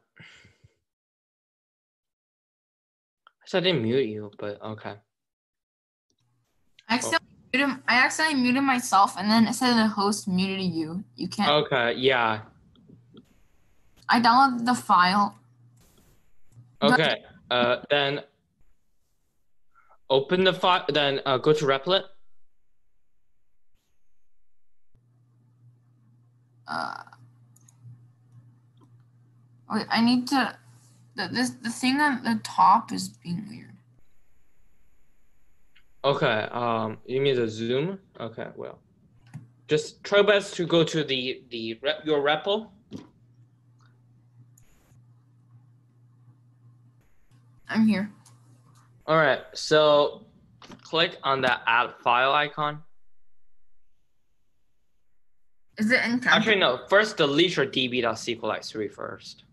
I didn't mute you, but okay. I accidentally muted myself, and then it said the host muted you. You can't. Okay, yeah. I downloaded the file. Okay, then open the file, then go to Replit. Wait, I need to. The thing on the top is being weird. Okay, you mean the Zoom? Okay, well, just try best to go to your repo. I'm here. All right, so click on that add file icon. Is it in Actually, no, first delete your db.sqlite3 first.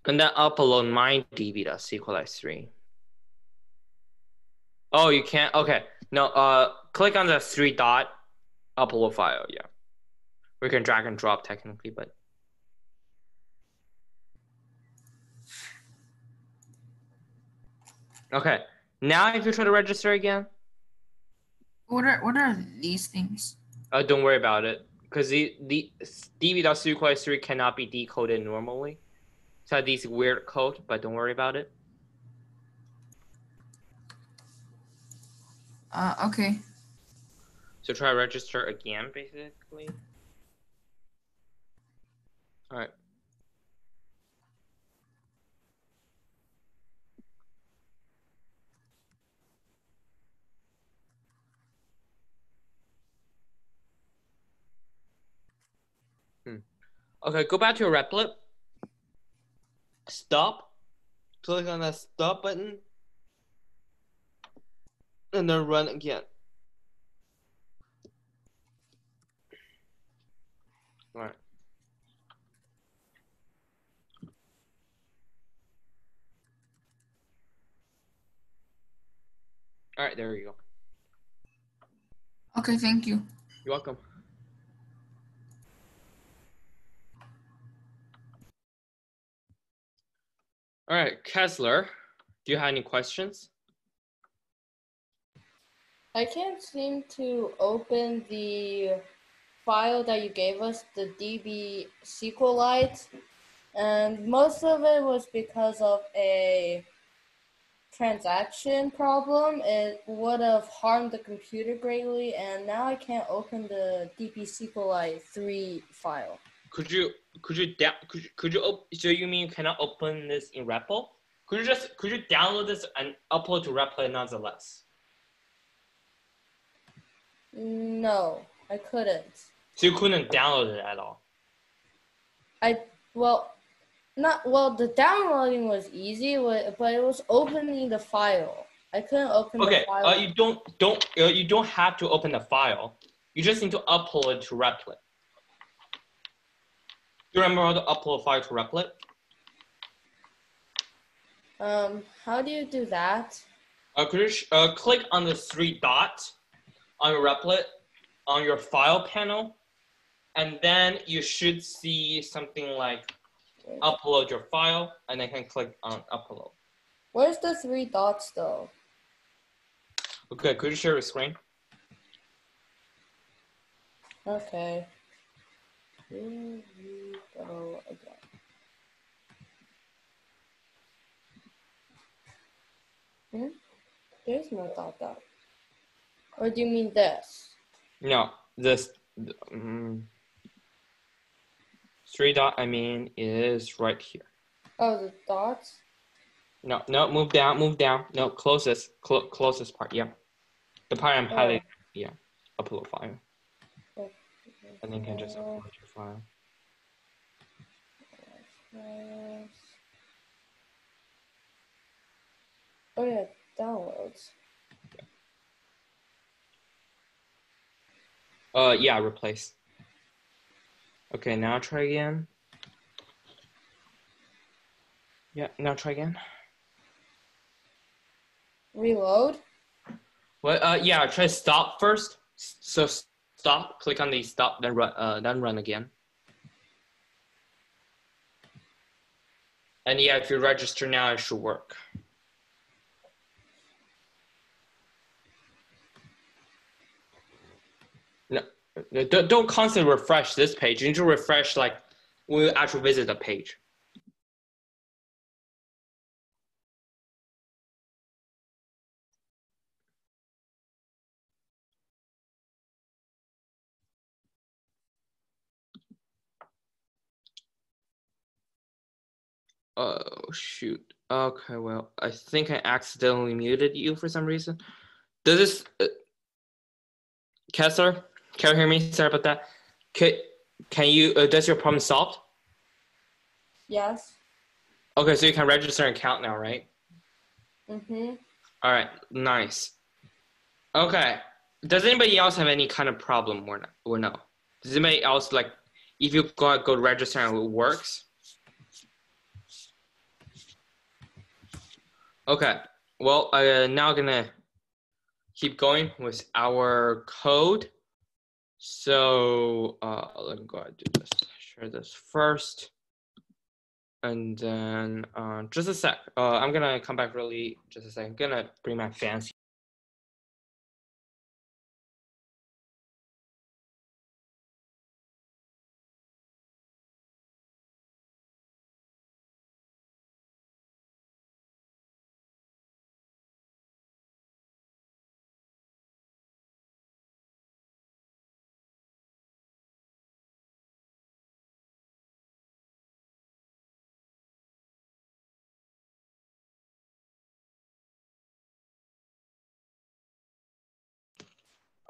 And then upload my db.sqlite3. Oh, you can't? Okay, no, click on the 3-dot upload file, yeah. We can drag and drop technically, but. Okay, now if you try to register again. What are these things? Don't worry about it, because the db.sqlite3 cannot be decoded normally. So these weird code, but don't worry about it. Okay. So try to register again, basically. All right. Okay, go back to your Replit. Stop. Click on that stop button. And then run again. All right. All right, there you go. Okay, thank you. You're welcome. All right, Kessler, do you have any questions? I can't seem to open the file that you gave us, the DB SQLite, and most of it was because of a transaction problem. It would have harmed the computer greatly, and now I can't open the DB SQLite 3 file. Could you so you mean you cannot open this in REPL? Could you download this and upload to Replit nonetheless? No, I couldn't. So you couldn't download it at all? The downloading was easy, but it was opening the file. I couldn't open the file. You don't have to open the file. You just need to upload it to Replit. Do you remember how to upload a file to Replit? How do you do that? Could you click on the 3 dots on your Replit on your file panel, and then you should see something like upload your file, and then can click on upload. Where's the 3 dots though? Okay, could you share your screen? Okay. Here we go again. There's no dot. Or do you mean this? No, this 3 dot I mean is right here. Oh, the dots? No, move down. No, closest part, yeah. The part I'm highlighting, yeah. Upload file. Okay. And then you can just upload your file. Oh yeah, downloads. Yeah, replace. Okay, now try again. Yeah, now try again. Reload? Well, yeah, try stop first. So stop, click on the stop, then run again. And yeah, if you register now, it should work. No, don't constantly refresh this page. You need to refresh like when you actually visit the page. Oh, shoot. Okay, well, I think I accidentally muted you for some reason. Does this... Kessler, can you hear me? Sorry about that. Can you... does your problem solved? Yes. Okay, so you can register an account now, right? Mm-hmm. All right, nice. Okay. Does anybody else have any kind of problem or no? Does anybody else, like, if you go register and it works? Okay, well, now I'm gonna keep going with our code. So let me go ahead and do this. Share this first. And then just a sec. I'm gonna come back really just a second. I'm gonna bring my fancy.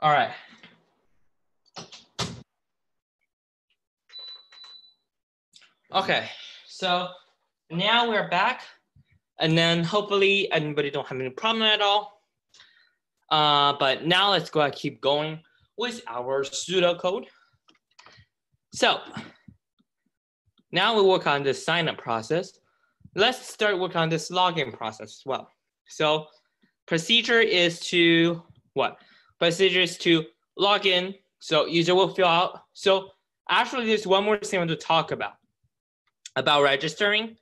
All right. Okay, so now we're back, and then hopefully anybody don't have any problem at all. But now let's go ahead and keep going with our pseudocode. So now we work on the sign-up process. Let's start working on this login process as well. So procedure is to what? Procedure is to log in. So user will fill out. So actually, there's one more thing I want to talk about registering.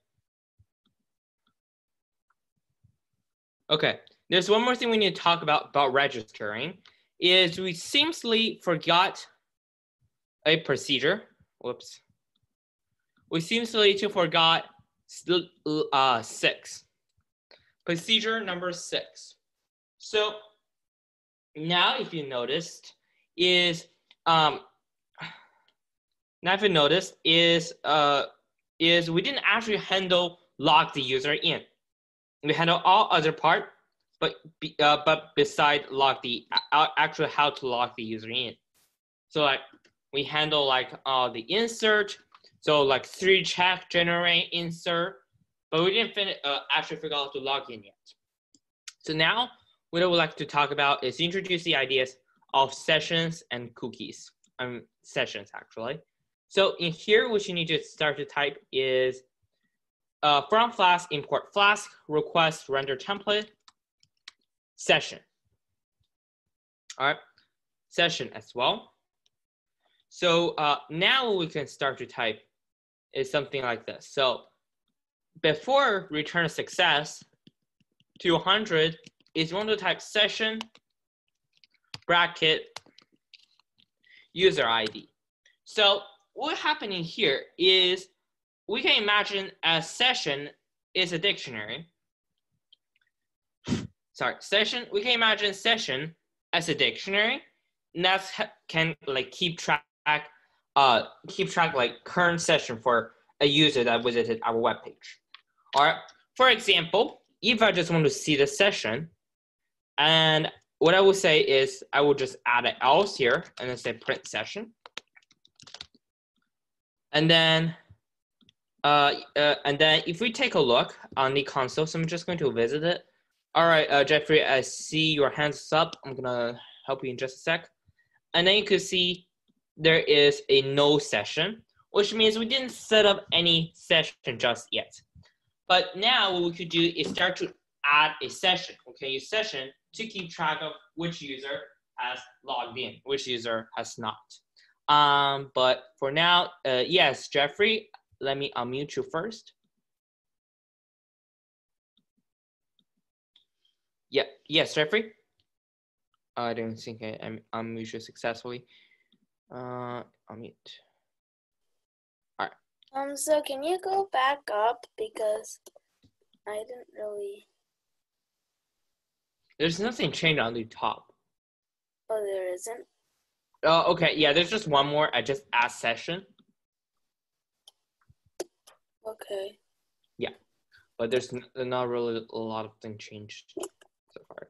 Okay, there's one more thing we need to talk about registering is we seemingly forgot a procedure. Whoops. We seemingly forgot 6. Procedure number 6. So now if you noticed is we didn't actually handle log the user in. We handle all other part, but beside log the actually how to log the user in. So like we handle like the insert, so like 3 check, generate, insert, but we didn't actually figure out how to log in yet. So now what I would like to talk about is introduce the ideas of sessions and cookies. Sessions actually. So in here, what you need to start to type is from Flask, import Flask, request render template, session. All right, session as well. So now what we can start to type is something like this. So before return success, 200 is you want to type session bracket user ID. So what's happening here is we can imagine a session is a dictionary. Sorry, session. We can imagine session as a dictionary, and that can like keep track like current session for a user that visited our webpage. All right. For example, if I just want to see the session, and what I will say is I will just add an else here and then say print session. And then if we take a look on the console, so I'm just going to visit it. All right, Jeffrey, I see your hands up. I'm gonna help you in just a sec. And then you can see there is a no session, which means we didn't set up any session just yet. But now what we could do is start to add a session. Okay, use session to keep track of which user has logged in, which user has not. But for now, yes, Jeffrey, let me unmute you first. Yeah, yes, Jeffrey. I don't think I unmute you successfully. Unmute. All right. So can you go back up because I didn't really. There's nothing changed on the top. Oh, there isn't. Okay, yeah, there's just one more. I just add session. Okay. Yeah, but there's not really a lot of things changed so far.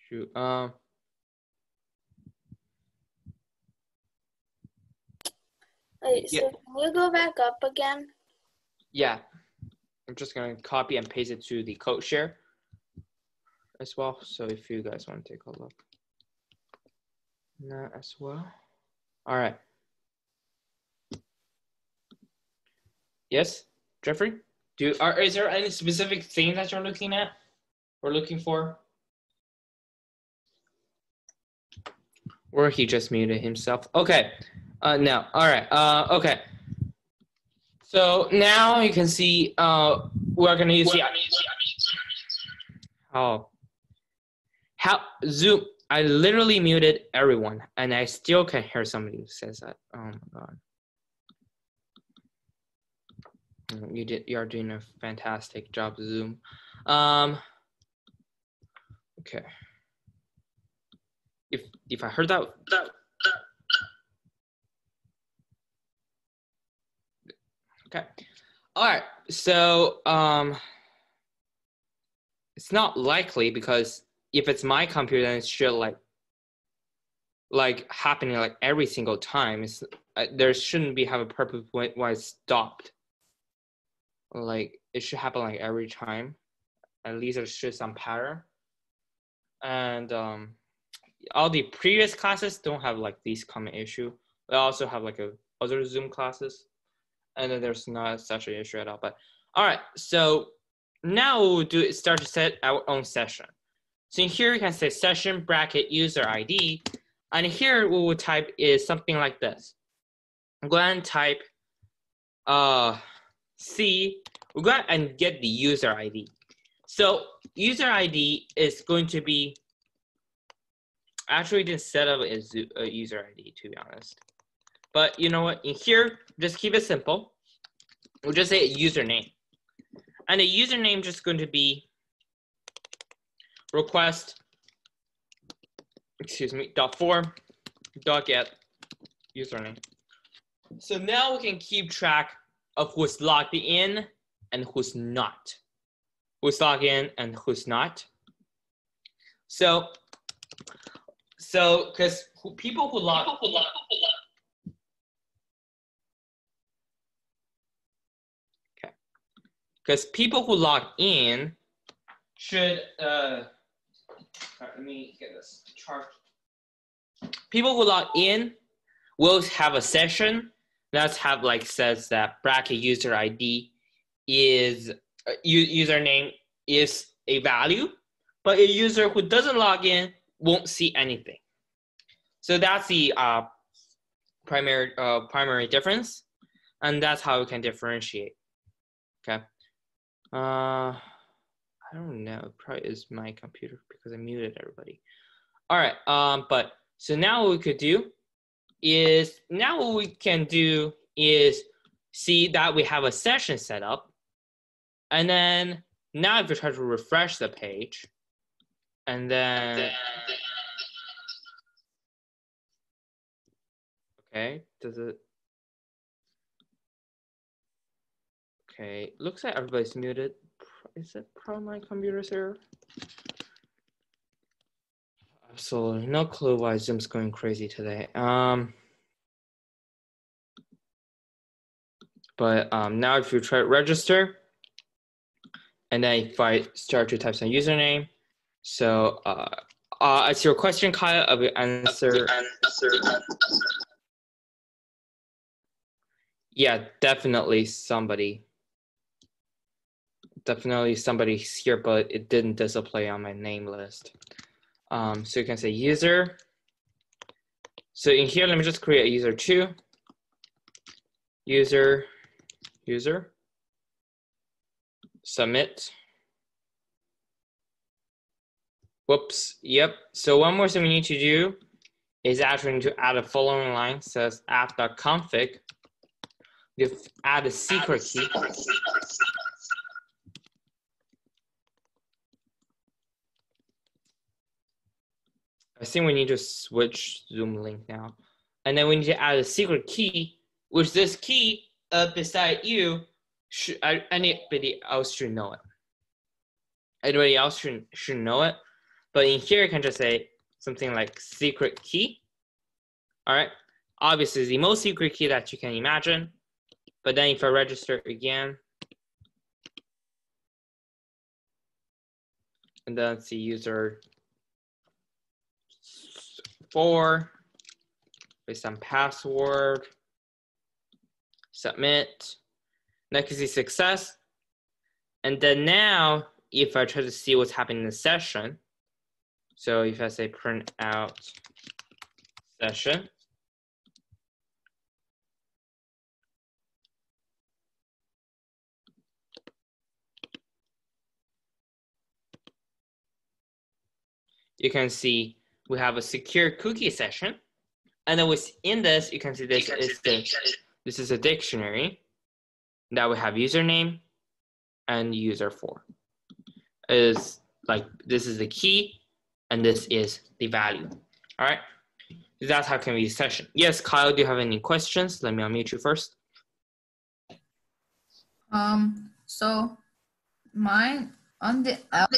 Shoot. Wait, so yeah. can you go back up again? Yeah, I'm just gonna copy and paste it to the code share as well. So if you guys want to take a look, that as well. All right. Yes, Jeffrey. Is there any specific thing that you're looking at or looking for? Or he just muted himself. Okay. No. All right. Okay. So now you can see we're gonna use the how Zoom. I literally muted everyone, and I still can hear somebody who says that. Oh my god. You are doing a fantastic job, Zoom. Okay. If I heard that. Okay. All right. So it's not likely because if it's my computer, then it should like happening like every single time. It's there shouldn't have a purpose why it's stopped. Like it should happen like every time. At least there's just some pattern. And all the previous classes don't have like these common issue. We also have like other Zoom classes, and then there's not such an issue at all. But all right, so now we'll start to set our own session. So in here you can say session bracket user ID, and here we will type is something like this. Go ahead and type C. We'll go ahead and get the user ID. So user ID is going to be, actually didn't set up a user ID, to be honest. But you know what, in here, just keep it simple. We'll just say a username. And the username just going to be request, .form, .get username. So now we can keep track of who's logged in and who's not. Who's logged in and who's not. So because people who log okay, because people who log in should let me get this chart. People who log in will have a session that have like says that bracket user ID is username is a value, but a user who doesn't log in won't see anything. So that's the primary difference, and that's how we can differentiate. Okay. I don't know. It probably is my computer because I muted everybody. All right. But so now what we could do is see that we have a session set up, and then now if we try to refresh the page, and then okay, does it? Okay, looks like everybody's muted. Is it probably my computer's error? Absolutely no clue why Zoom's going crazy today. But now if you try to register, and then if I start to type some username, so it's your question, Kyle. I will answer. Yeah, definitely somebody. Definitely somebody's here, but it didn't display on my name list. So you can say user. So in here, let me just create a user 2. User. Submit. Whoops, yep. So one more thing we need to do is actually need to add a following line, says app.config. You add a secret key. I think we need to switch Zoom link now. And then we need to add a secret key, which this key beside you, anybody else should know it. Anybody else should know it. But in here, you can just say something like secret key. All right. Obviously, the most secret key that you can imagine. But then if I register again, and then it's the user 4 with some password, submit. Next is the success. And then now, if I try to see what's happening in the session, so if I say print out session, you can see we have a secure cookie session. And then within this, you can see this is a dictionary that we have username and user 4. Is like this is the key and this is the value. All right. That's how can we use session. Yes, Kyle, do you have any questions? Let me unmute you first. So mine on the app.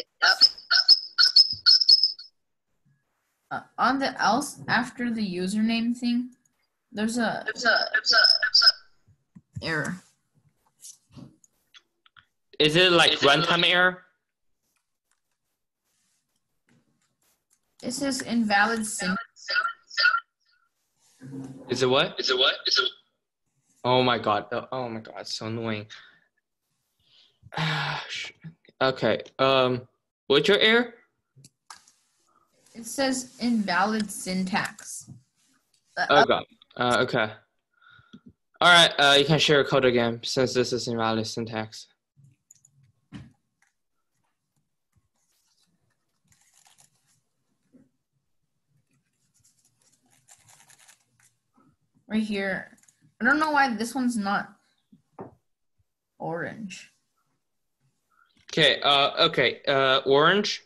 On the else after the username thing, there's a error. Is it like runtime error? It says invalid syntax. Is it what? Oh my god. Oh my god, it's so annoying. Okay. What's your error? It says invalid syntax. Oh god. Okay. All right. You can share code again since this is invalid syntax. Right here. I don't know why this one's not orange. Okay. Okay. Orange,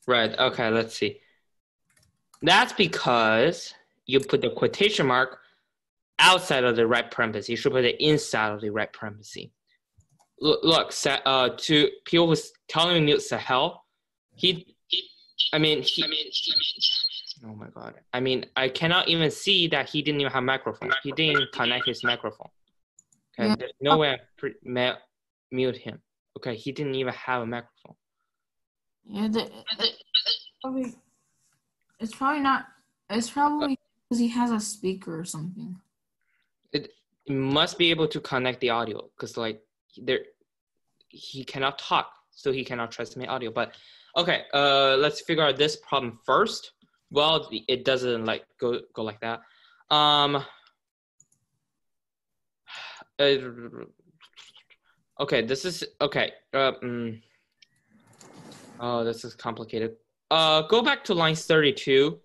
red. Okay. Let's see. That's because you put the quotation mark outside of the right parenthesis. You should put it inside of the right parenthesis. Look, to people who's telling me mute Sahel, oh my god. I mean, I cannot even see that he didn't even have microphone. He didn't connect his microphone. Okay, Yeah. there's no way I mute him. Okay, he didn't even have a microphone. Yeah, it's probably not. It's probably because he has a speaker or something. It must be able to connect the audio because like he cannot talk, so he cannot transmit audio. But okay, let's figure out this problem first. Well, it doesn't like go like that. Okay, this is okay. Oh, this is complicated. Go back to line 32.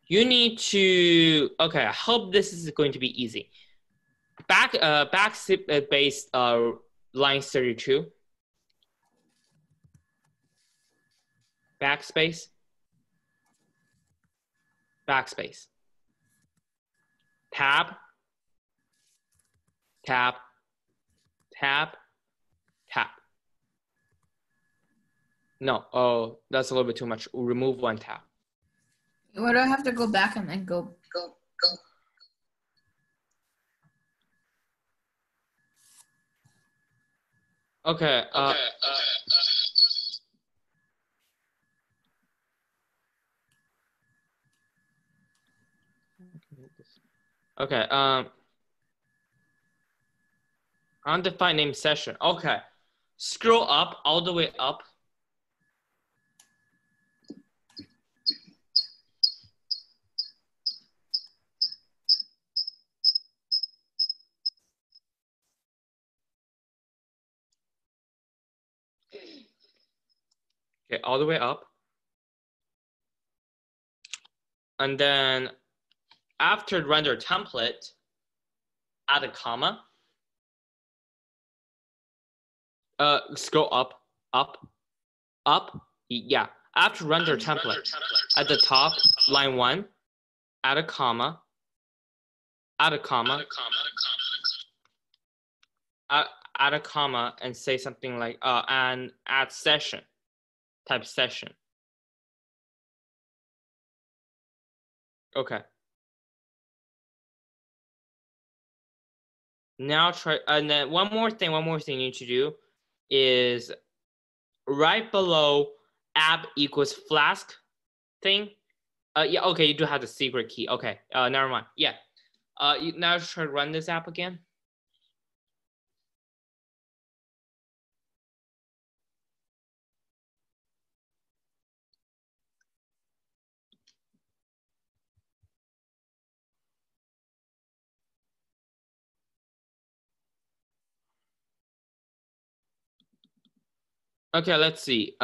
You need to, okay, I hope this is going to be easy. Backspace line 32. Backspace. Backspace. Tab. Tab. Tab. Tab. No, oh, that's a little bit too much. We'll remove one tab. Why do I have to go back and then go? Okay. Okay. Undefined name session. Okay. Scroll up all the way up. Okay, all the way up. And then after render template, add a comma. Scroll up. Yeah. After render template, at the top, line 1, add a comma. Add a comma. Add a comma and say something like and add session. Type session. Okay. Now try, and then one more thing you need to do is right below app equals Flask thing. Yeah, okay, you do have the secret key. Okay, never mind. Yeah. You now try to run this app again. Okay, let's see.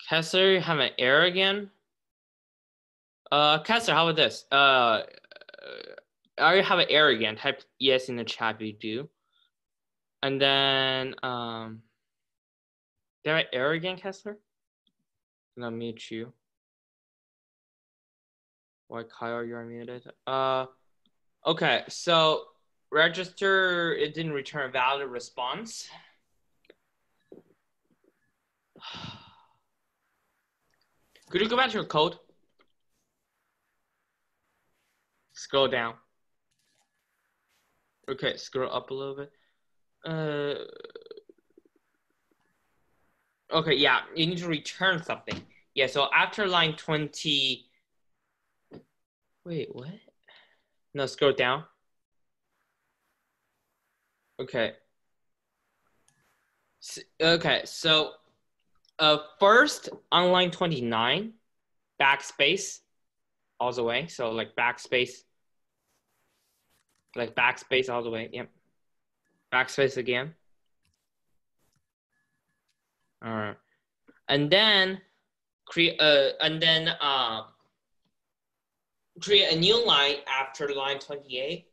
Kessler, you have an error again. Kessler, how about this? I have an error again. Type yes in the chat if you do. And then, did I have an error again, Kessler? And I'll mute you. Why, Kyle, you're muted. Okay, so register, it didn't return a valid response. Could you go back to your code? Scroll down. Okay, scroll up a little bit. Okay, yeah, you need to return something. Yeah, so after line 20, wait, what? No, scroll down. Okay. Okay, so first on line 29, backspace all the way. So like backspace all the way. Yep. Backspace again. All right. And then create a new line after line 28.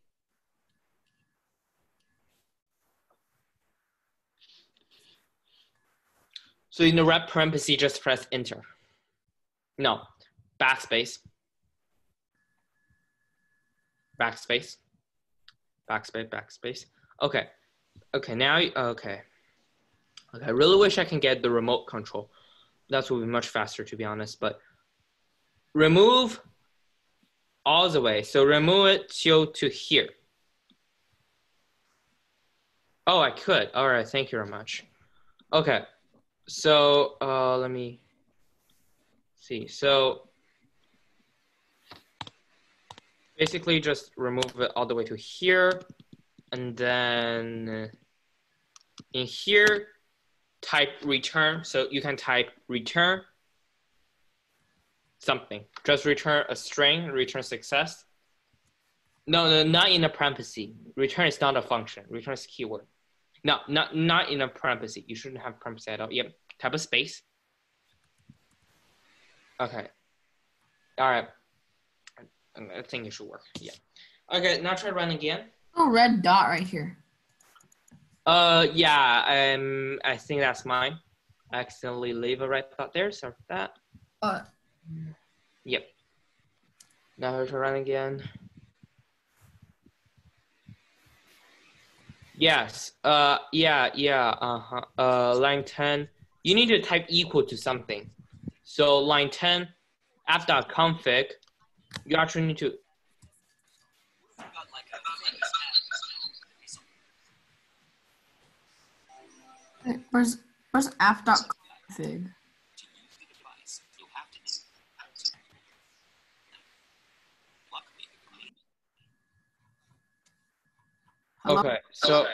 So in the red parenthesis, just press enter. No, backspace. Backspace. Backspace, backspace. Okay. Okay, now, okay. Okay, I really wish I can get the remote control. That would be much faster, to be honest, but remove all the way. So remove it to here. Oh, I could. All right, thank you very much. Okay, so let me see. So basically just remove it all the way to here. And then in here, type return. So you can type return something. Just return a string, return success. No, not in a parenthesis. Return is not a function. Return is a keyword. No, not in a parenthesis. You shouldn't have parenthesis at all. Yep, type a space. Okay. All right. I think it should work. Yeah. Okay, now try run again. Oh, red dot right here. Yeah, I think that's mine. I accidentally leave a red dot there, sorry for that. Yep. Now try run again. Yes, line 10, you need to type equal to something. So line 10, app.config, you actually need to. Where's app.config? Hello? Okay, so.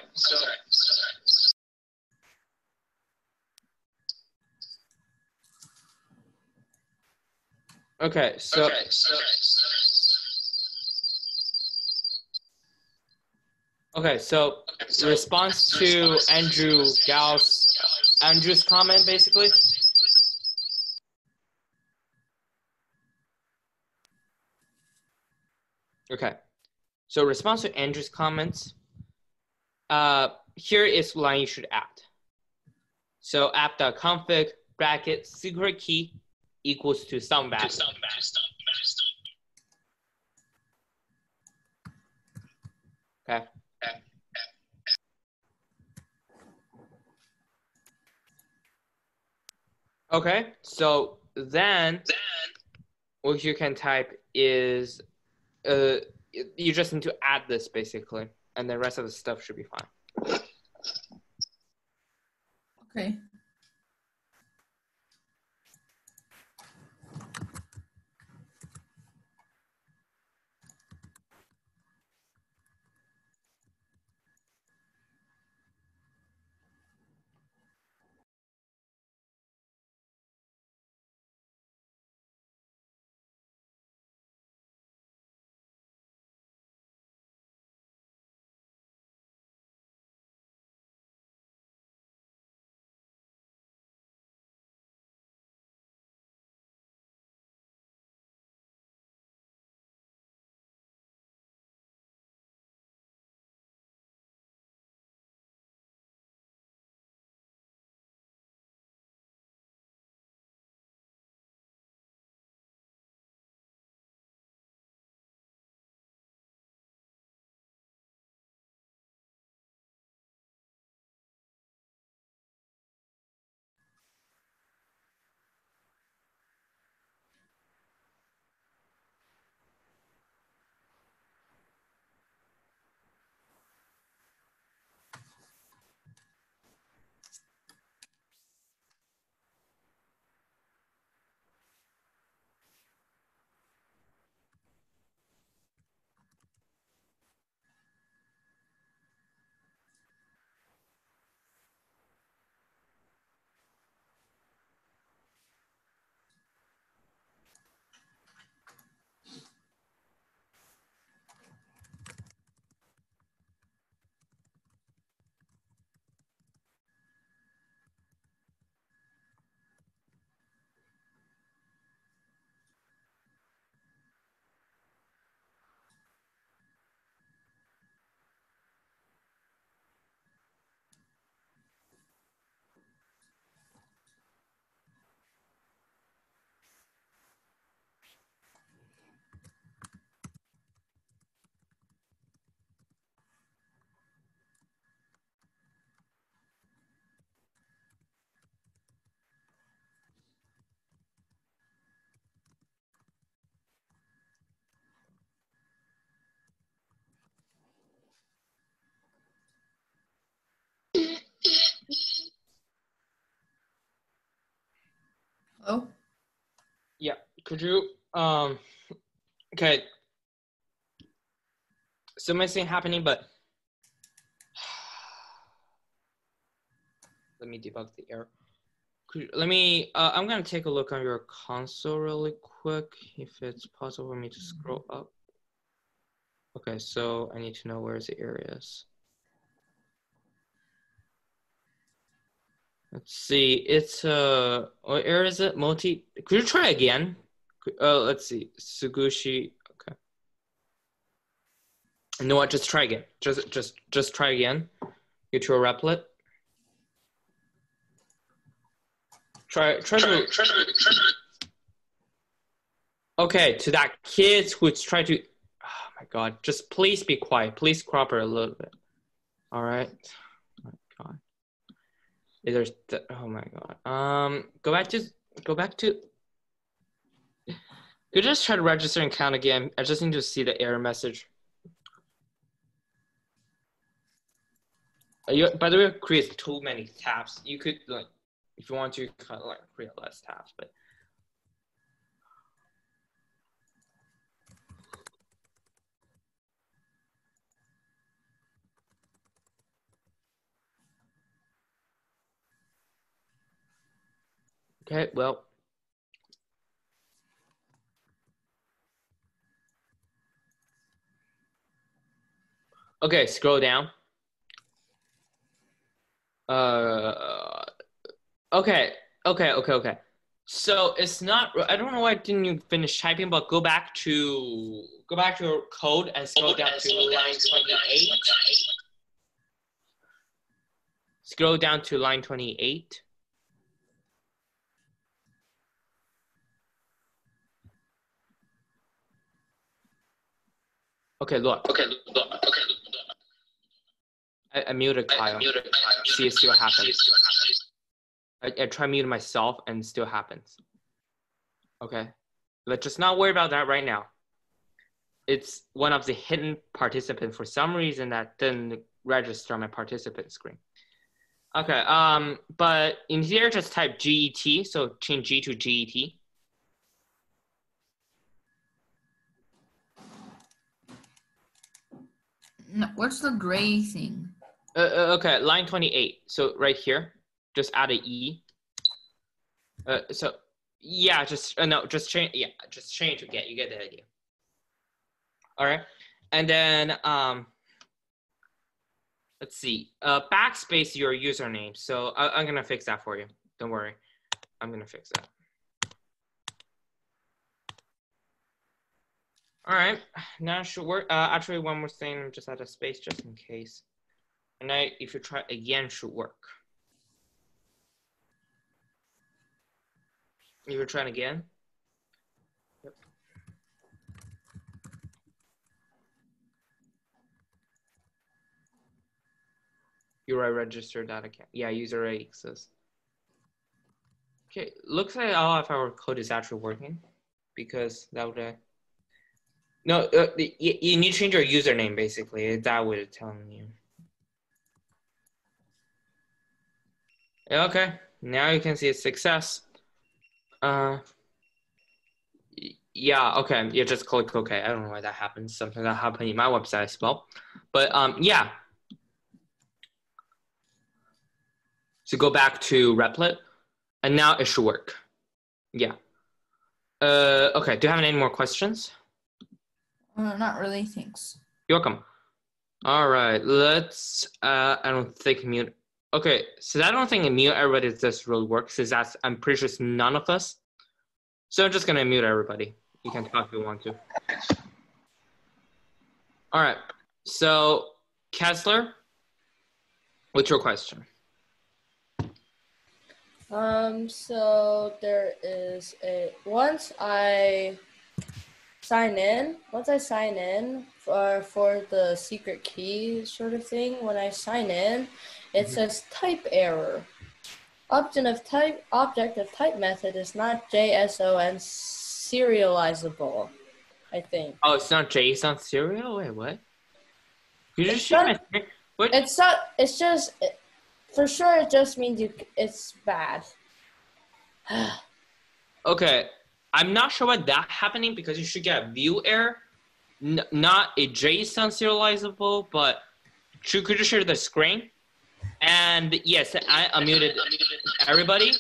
Okay, so. Okay, so response to Andrew's comment, basically. Okay, so response to Andrew's comments. Here is line you should add. So app.config bracket secret key equals to some value. Okay. Okay, so then what you can type is you just need to add this basically, and the rest of the stuff should be fine. Okay. Oh, Yeah. Could you okay. So many things happening, but let me debug the error. Let me, I'm gonna take a look on your console really quick, if it's possible for me to scroll up. Okay, so I need to know where's the error is. Let's see, it's, what error is it? Could you try again? Let's see, Sugushi, okay. You know what, just try again. Just try again. Go to a replit. Try to. Okay, to that kid who's trying to. Oh my God! Just please be quiet. Please cooperate a little bit. All right. Oh my God. There's. Oh my God. Go back to. You just try to register and count again. I just need to see the error message. By the way, create too many tabs. You could like, if you want to, kind of like create less tabs, but. Okay, well. Okay, scroll down. Okay. So it's not, I don't know why didn't you finish typing, but go back to your code and scroll down to line 28. Scroll down to line 28. Okay, look. I muted Kyle. See if it still happens. I try muting myself and it still happens. Okay. Let's just not worry about that right now. It's one of the hidden participants for some reason that didn't register on my participant screen. Okay, but in here just type GET, so change G to GET. no, what's the gray thing? Okay, line 28. So right here, just add an E. So yeah, just change. Yeah, just change again. You get the idea. All right, and then let's see. Backspace your username. So I'm gonna fix that for you. Don't worry, I'm gonna fix that. All right, now it should work. Actually, one more thing, just add a space just in case. And now, if you try again, it should work. You're trying again? Yep. You already registered that account. Yeah, user exists. Okay, looks like all of our code is actually working because that would. No, you need to change your username basically. That would telling you. Okay, now you can see a success. Yeah, okay, you just click OK. I don't know why that happens. Something that happened in my website as well. But yeah. So go back to Replit, and now it should work. Yeah. Okay, do you have any more questions? Not really, thanks. You're welcome. All right, let's, I don't think mute. Okay, so I don't think mute everybody this really works, because that's, I'm pretty sure it's none of us. So I'm just gonna mute everybody. You can talk if you want to. All right, so Kessler, what's your question? So there is once I sign in for the secret key sort of thing, when I sign in, it says type error. Object of type method is not JSON serializable, I think. Oh, it's not JSON serial? Wait, what? Could you It's just show not- my what? It's not. It's just. For sure, it just means it's bad. Okay, I'm not sure why that happening because you should get a view error, not a JSON serializable, but could you share the screen? And yes, I unmuted everybody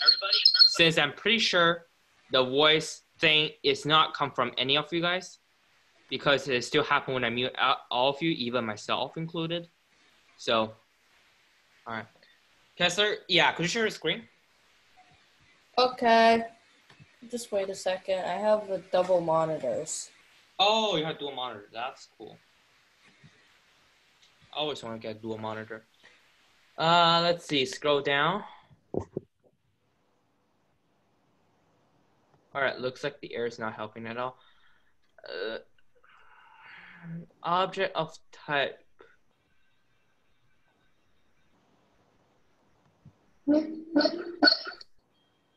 since I'm pretty sure the voice thing is not come from any of you guys because it still happened when I mute all of you, even myself included. So, all right. Kessler, yeah, could you share your screen? Okay. Just wait a second. I have the double monitors. Oh, you have dual monitor. That's cool. I always want to get dual monitor. Let's see. Scroll down. All right. Looks like the error is not helping at all. Object of type.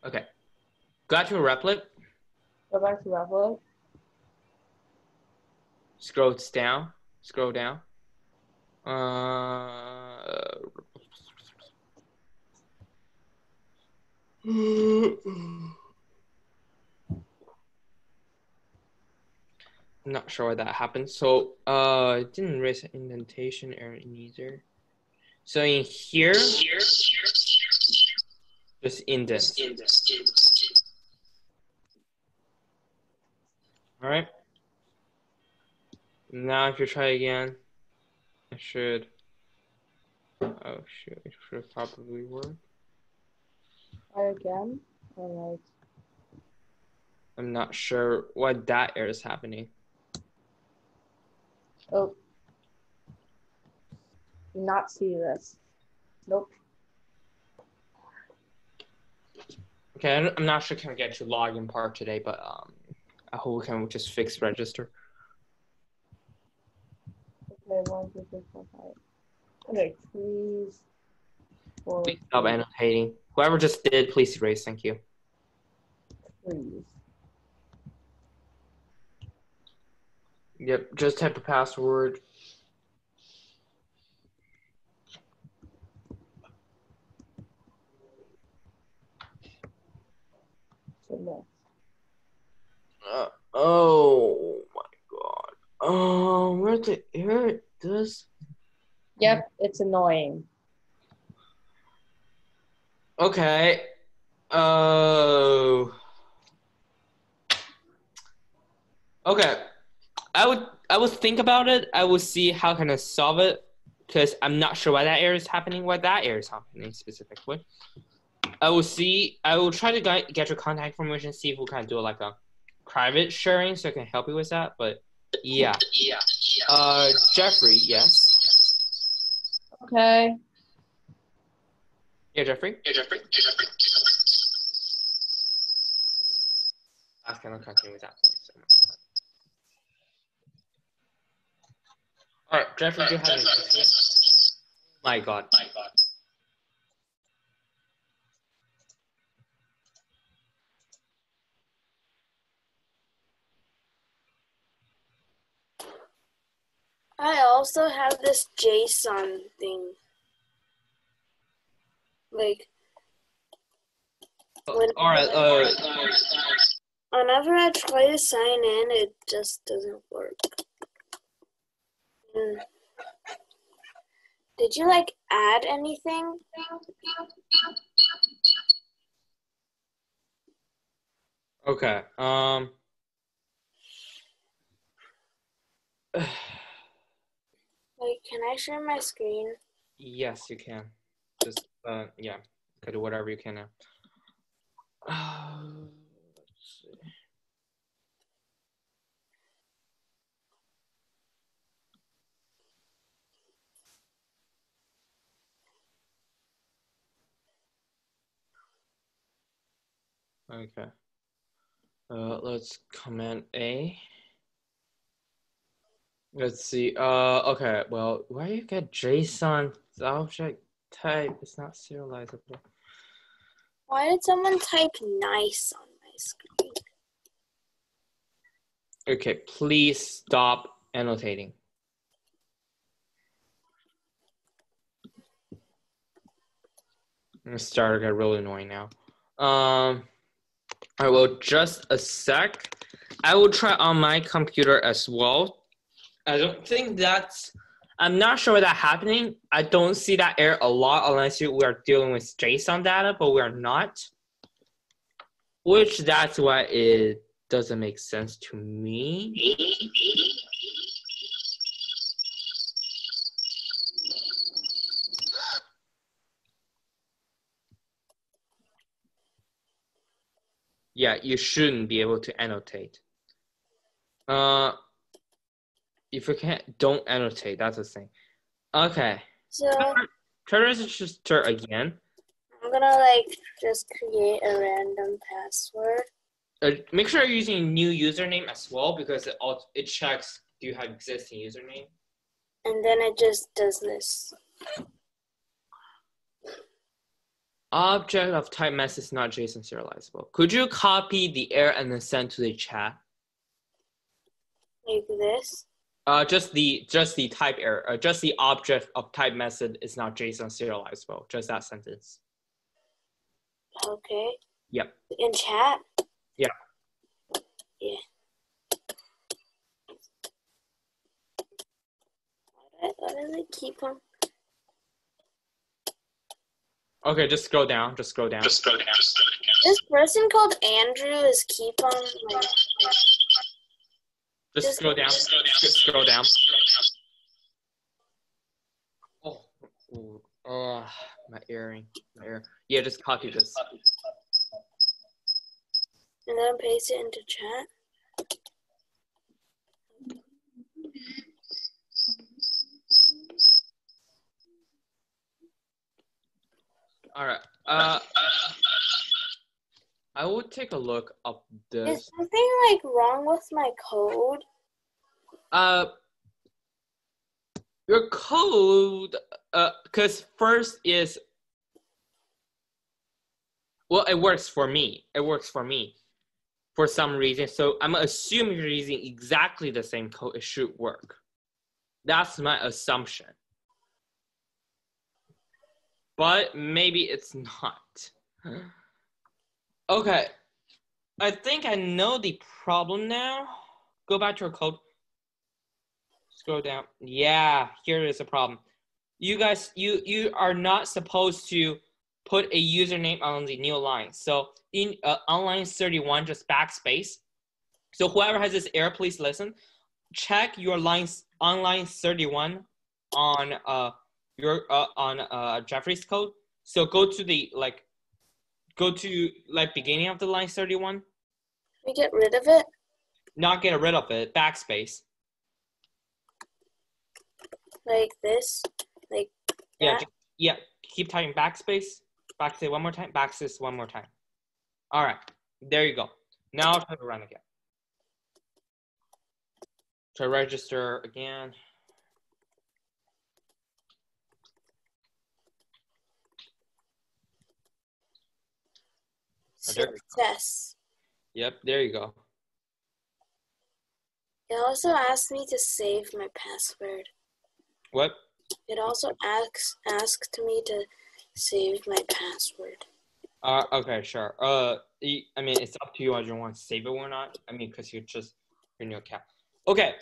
Okay. Got to Replit. Go back to Replit. Scroll down. Scroll down. I'm not sure why that happened. So it didn't raise an indentation error either. So in here, just indent. All right. Now if you try again, it should. Oh shoot! It should probably work. Try again. All right. I'm not sure why that error is happening. Oh. Do not see this. Nope. Okay, I'm not sure can we get to login part today, but I hope we can just fix register. Okay, 1, 2, 3, 4, 5. Okay, please. Please stop annotating. Whoever just did, please erase. Thank you. Please. Yep, just type a password. Submit. Oh my god. Where's the error? This? Yep, it's annoying. Okay. Oh. Okay. I would think about it. I will see how can I solve it because I'm not sure why that error is happening. Why that error is happening specifically. I will see. I will try to get your contact information. See if we can do like a private sharing so I can help you with that. But yeah. Jeffrey, yes. Okay. Yeah, Jeffrey. I cannot continue with that point. So. All right, Jeffrey, do you have any questions? My God. I also have this JSON thing. Like, All right. whenever I try to sign in, it just doesn't work. Did you like add anything? Okay. Like, can I share my screen? Yes, you can. Just yeah, you can do whatever you can now. Let's see. Okay. Let's comment A. Let's see. Okay. Well, where you get JSON object type? It's not serializable. Why did someone type nice on my screen? Okay. Please stop annotating. I'm starting to get really annoying now. All All right, well, just a sec. I will try on my computer as well. I don't think I'm not sure that's happening. I don't see that error a lot unless we are dealing with JSON data, but we are not. Which that's why it doesn't make sense to me. Yeah, you shouldn't be able to annotate. If you can't, don't annotate. That's the thing. Okay. So Try to register again. I'm gonna like just create a random password. Make sure you're using a new username as well because it checks do you have existing username. And then it just does this. Object of type message is not JSON serializable. Could you copy the error and then send to the chat? Like this. Just the type error. Just the object of type method is not JSON serializable. Just that sentence. Okay. Yep. In chat? Yeah. Yeah. Why does it keep on? Okay, just scroll down. Just scroll down. This person called Andrew is keep on like. Just scroll down. Scroll down. Oh, my earring. My ear. Yeah, just copy this. And then paste it into chat. All right. I will take a look up this. Is something like wrong with my code? Your code, because first is, well, it works for me. It works for me for some reason. So I'm assuming you're using exactly the same code. It should work. That's my assumption. But maybe it's not. Okay. I think I know the problem now. Go back to your code. Scroll down. Yeah, here is a problem. You guys, you are not supposed to put a username on the new line. So in on line 31, just backspace. So whoever has this error, please listen. Check your lines on line 31 on Jeffrey's code. So go to the beginning of the line 31. We get rid of it? Not get rid of it, backspace. Like this? Like that? Yeah, keep typing backspace. Backspace one more time, backspace one more time. All right, there you go. Now try to run again. Try register again. Success. Yep, there you go. It also asks me to save my password. What? It also asked me to save my password. Okay, sure. I mean, it's up to you whether you want to save it or not. I mean, because you're just your new account. Okay.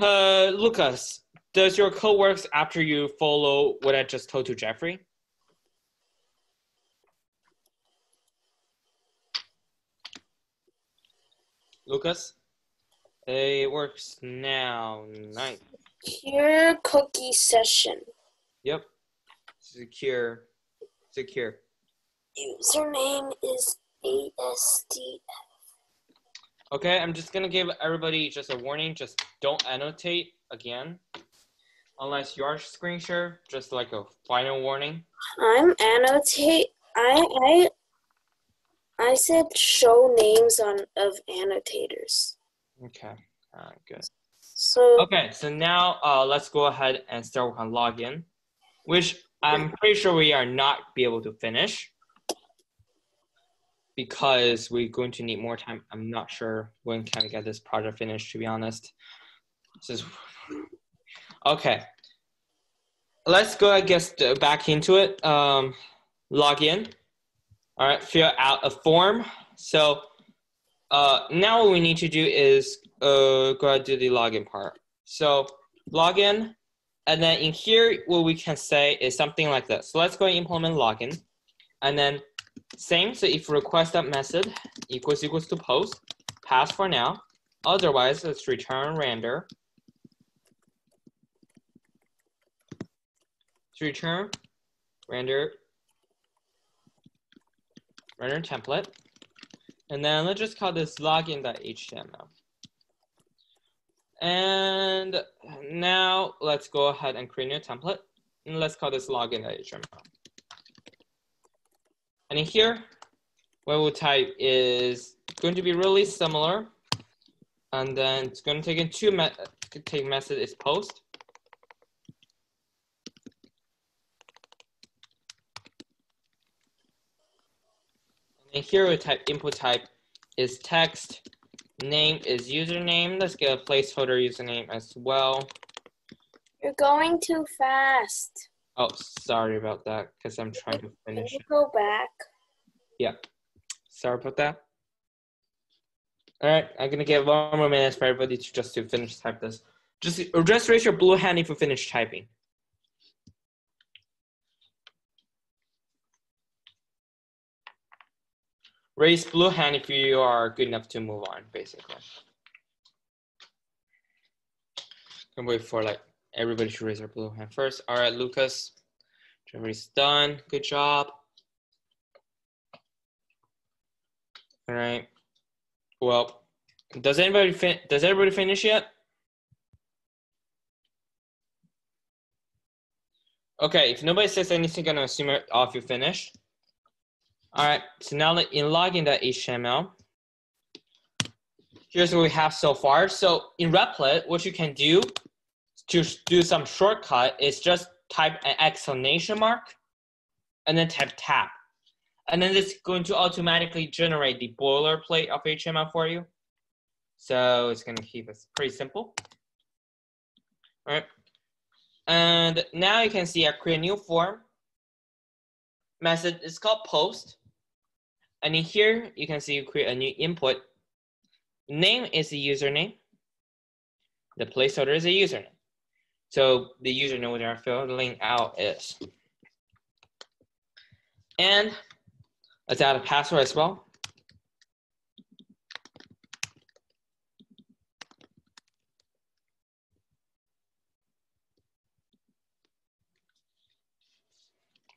Lucas, does your code works after you follow what I just told to Jeffrey? Lucas? It works now. Nice. Secure cookie session. Yep. Secure. Username is ASD. Okay, I'm just gonna give everybody just a warning. Just don't annotate again, unless you are screen share. Just like a final warning. I'm annotate. I said show names of annotators. Okay. Good. So Okay, so now let's go ahead and start on login, which I'm pretty sure we are not be able to finish because we're going to need more time. I'm not sure when can we get this project finished, to be honest. Okay. Let's go, I guess, back into it. Log in. All right, fill out a form. So now what we need to do is go ahead and do the login part. So login, and then in here, what we can say is something like this. So let's go and implement login, and then same. So if request.method equals to post, pass for now. Otherwise, let's return render. To return render template. And then let's just call this login.html. And now let's go ahead and create a new template. And let's call this login.html. And in here, what we'll type is going to be really similar. And then it's going to take in take method is post. And here we type input type is text, name is username. Let's get a placeholder username as well. You're going too fast. Oh, sorry about that, because I'm trying to finish. Can you go back? Yeah, sorry about that. All right, I'm gonna give 1 more minute for everybody to finish type this. Just raise your blue hand if you finish typing. Raise blue hand if you are good enough to move on, basically. Can wait for like everybody to raise their blue hand first. All right, Lucas, everybody's done. Good job. All right. Well, does everybody finish yet? Okay, if nobody says anything, I'm gonna assume all of you finished. All right, so now in login.html, here's what we have so far. So in Replit, what you can do to do some shortcut is just type an exclamation mark and then type tab. And then it's going to automatically generate the boilerplate of HTML for you. So it's gonna keep it pretty simple. All right, and now you can see I create a new form. Method is called post. And in here, you can see you create a new input. Name is the username. The placeholder is a username. So the username we are filling out is. And let's add a password as well.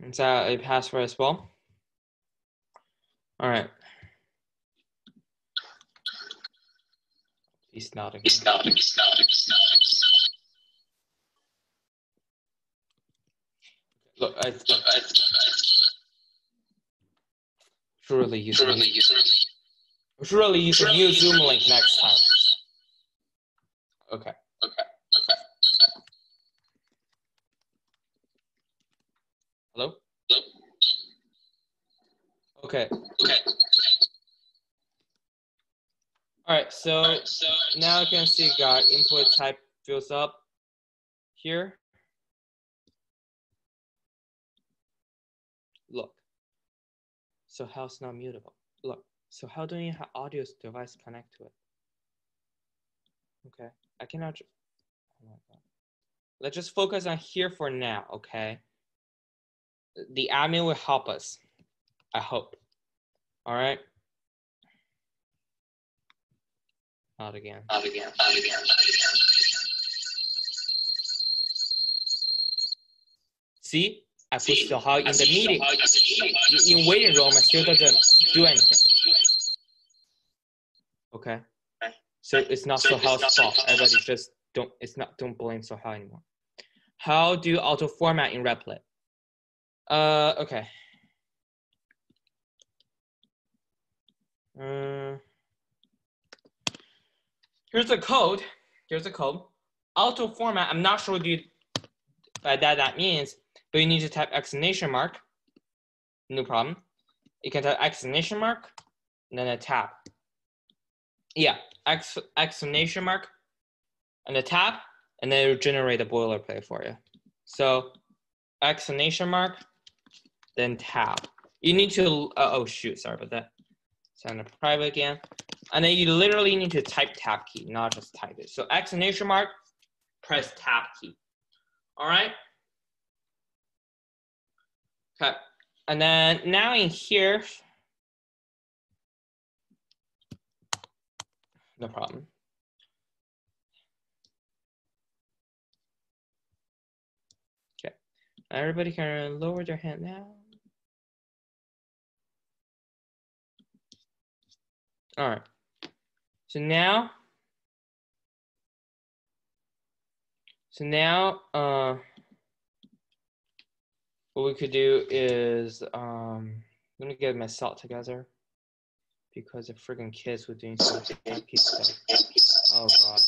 Let's add a password as well. All right. He's nodding. Look, I should really use a new Zoom link next time. Okay. Hello? Okay. All right, so now you can see got input type fills up here. Look. So how it's not mutable? Look. So how do you have audio device connect to it? Okay, I cannot. Oh my God. Let's just focus on here for now, okay? The admin will help us, I hope. All right. Not again. See, I put Sohao in the meeting. In waiting room, I still doesn't do anything. Okay. So it's not Sohao's fault. Everybody just don't blame Sohao anymore. How do you auto format in Replit? Okay. Here's the code. Auto format, I'm not sure what by that means, but you need to type exclamation mark. No problem. You can type exclamation mark and then a tab. Yeah, exclamation mark and a tab, and then it will generate a boilerplate for you. So exclamation mark, then tab. You need to, oh shoot, sorry about that. Send a private again. And then you literally need to type tab key, not just type it. So exclamation mark, press tab key. All right? Okay. And then now in here, no problem. Okay. Everybody can lower their hand now. All right. So now, what we could do is, let me get my salt together because the friggin' kids were doing some funky stuff. Oh God.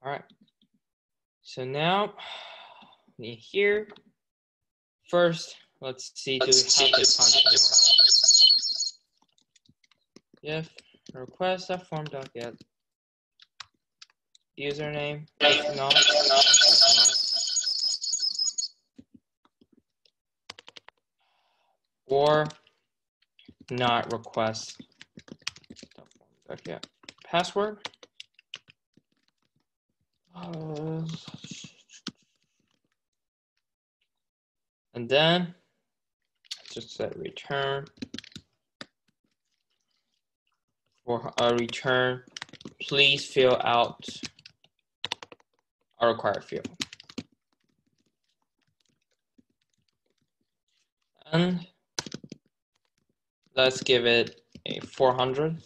All right. So now, in here, first, let's see, do we have the content? If request.form.get username, if not, or not request.form.get password. And then just set return for a return. Please fill out a required field. And let's give it a 400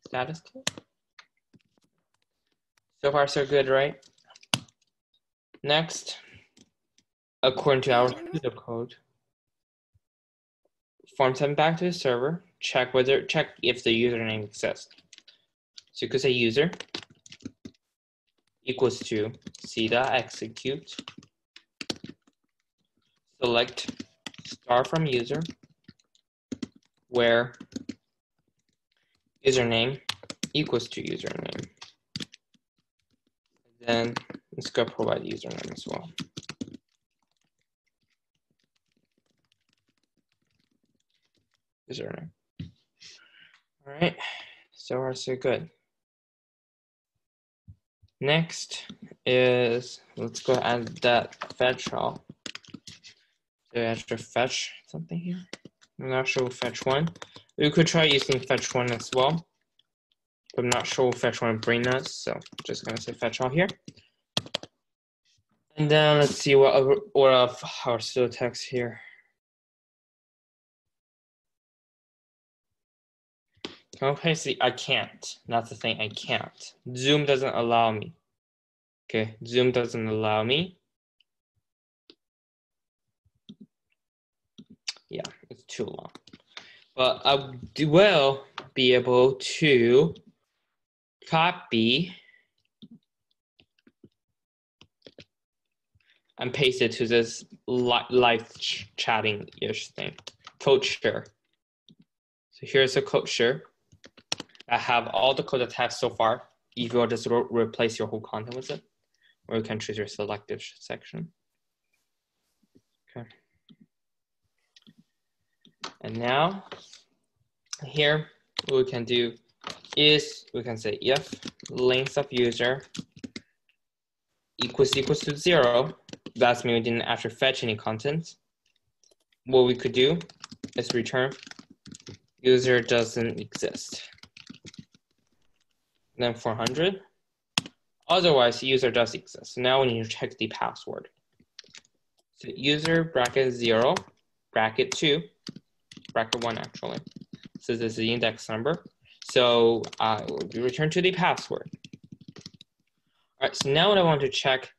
status code. So far, so good, right? Next, according to our user code, form send back to the server. Check if the username exists. So you could say user equals to c.execute. Select star from user, where username equals to username. Then let's go provide username as well. Username. All right, so far so good. Next is, let's go add that fetch all. So I have to fetch something here. I'm not sure fetch one. We could try using fetch one as well. But I'm not sure fetch one bring us, so I'm just gonna say fetch all here. And then let's see what of our pseudo text here. Okay, see, I can't. That's the thing, I can't. Zoom doesn't allow me. Okay, Zoom doesn't allow me. Yeah, it's too long. But I will be able to copy and paste it to this live chatting-ish thing. Code share. So here's a code share. I have all the code that I have so far. If you just replace your whole content with it, or you can choose your selected section. Okay. And now here, what we can do is we can say if length of user equals to 0, that's mean we didn't actually fetch any content. What we could do is return user doesn't exist. Then 400. Otherwise, user does exist. So now we need to check the password. So user bracket 0, bracket 2, bracket 1 actually. So this is the index number. So I will return to the password. All right, so now what I want to check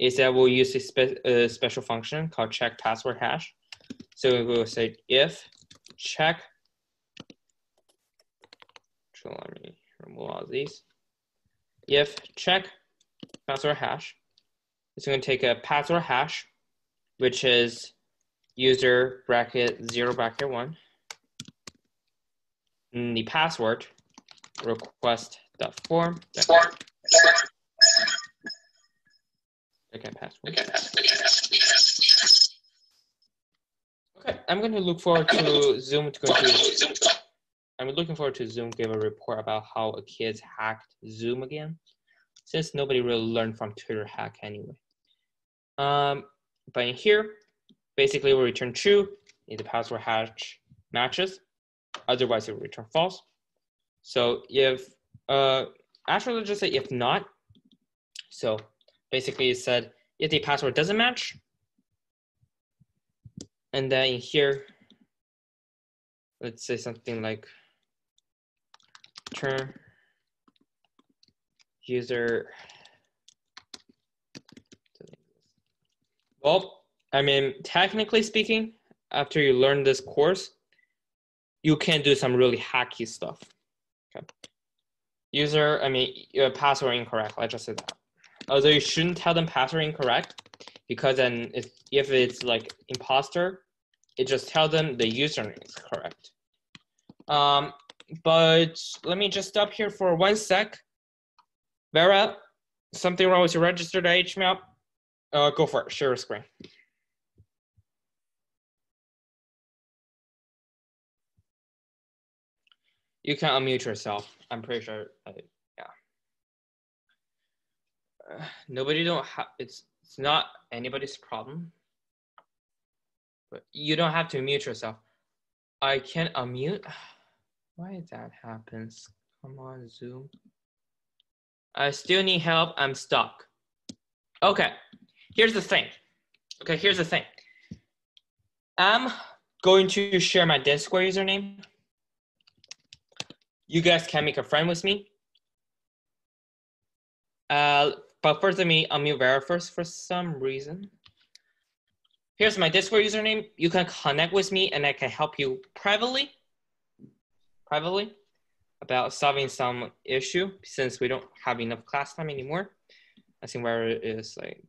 is that we'll use a special function called check password hash. So we will say if check, so let me remove all of these. If check password hash, it's going to take a password hash, which is user bracket 0 bracket 1. And the password request.form. Okay, password. Okay, I'm going to look forward to Zoom. I'm looking forward to Zoom give a report about how a kid's hacked Zoom again, since nobody really learned from Twitter hack anyway. But in here, basically we return true if the password hash matches. Otherwise, it will return false. So if actually let's just say if not. So basically, it said if the password doesn't match, and then in here, let's say something like turn user. Well, I mean, technically speaking, after you learn this course, you can do some really hacky stuff. Okay. User, I mean, password incorrect. I just said that. Although you shouldn't tell them password incorrect, because then if it's like imposter, it just tell them the username is correct. But let me just stop here for 1 sec. Vera, something wrong with your registered HTML? Go for it, share your screen. You can unmute yourself. I'm pretty sure, yeah. Nobody don't have, it's not anybody's problem. But you don't have to mute yourself. I can't unmute. Why that happens? Come on, Zoom. I still need help. I'm stuck. Okay, here's the thing. Okay, here's the thing. I'm going to share my Discord username. You guys can make a friend with me. But first, let me unmute Vera first for some reason. Here's my Discord username. You can connect with me and I can help you privately about solving some issue since we don't have enough class time anymore. I think Vera is like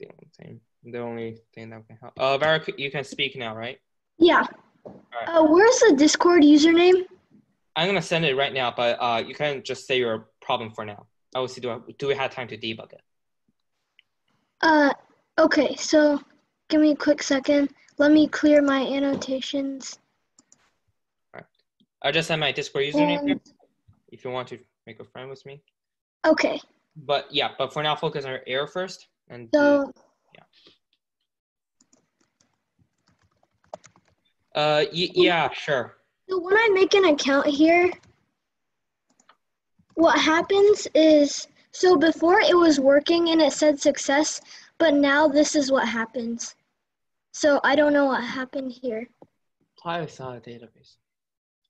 the only thing that can help. Vera, you can speak now, right? Yeah. Right. Where's the Discord username? I'm gonna send it right now, but you can just say your problem for now. I will see, do we have time to debug it? Okay, so give me a quick second. Let me clear my annotations. All right. I just sent my Discord username here if you want to make a friend with me. Okay. But yeah, but for now, focus on your error first. And so, yeah. Yeah, sure. So when I make an account here, what happens is, so before it was working and it said success, but now this is what happens. So I don't know what happened here. Apply without a database.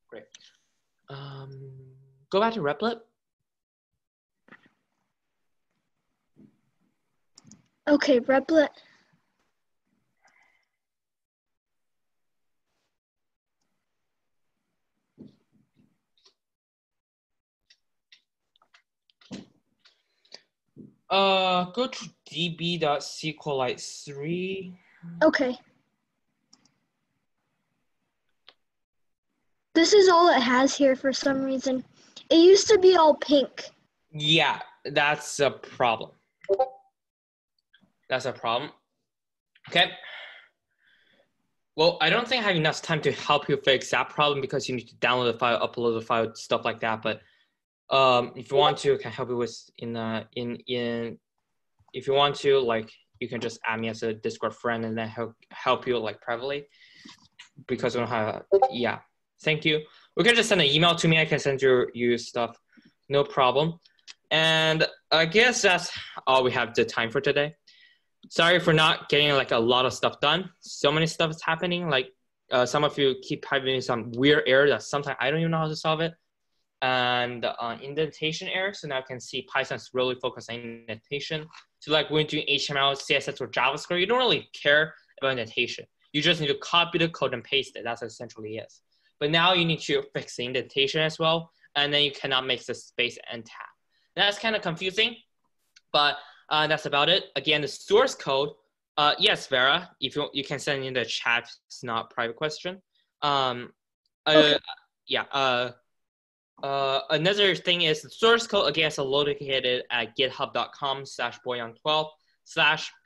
Great. Go back to Replit. Okay, Replit. Go to db.sqlite 3. Okay. This is all it has here for some reason. It used to be all pink. Yeah, that's a problem. That's a problem. Okay. Well, I don't think I have enough time to help you fix that problem because you need to download the file, upload the file, stuff like that. But if you want to, I can help you with if you want to, like, you can just add me as a Discord friend and then help you like privately because we don't have, yeah. Thank you. We can just send an email to me. I can send you stuff. No problem. And I guess that's all we have the time for today. Sorry for not getting like a lot of stuff done. So many stuff is happening. Like some of you keep having some weird error that sometimes I don't even know how to solve it. And indentation error. So now I can see Python's really focused on indentation. So like when doing HTML, CSS, or JavaScript, you don't really care about indentation. You just need to copy the code and paste it. That's essentially it. But now you need to fix the indentation as well. And then you cannot make the space and tab. That's kind of confusing, but that's about it. Again, the source code, yes, Vera, if you can send in the chat, it's not a private question. Okay. Yeah. Another thing is the source code, again, is located at github.com/boyuan12.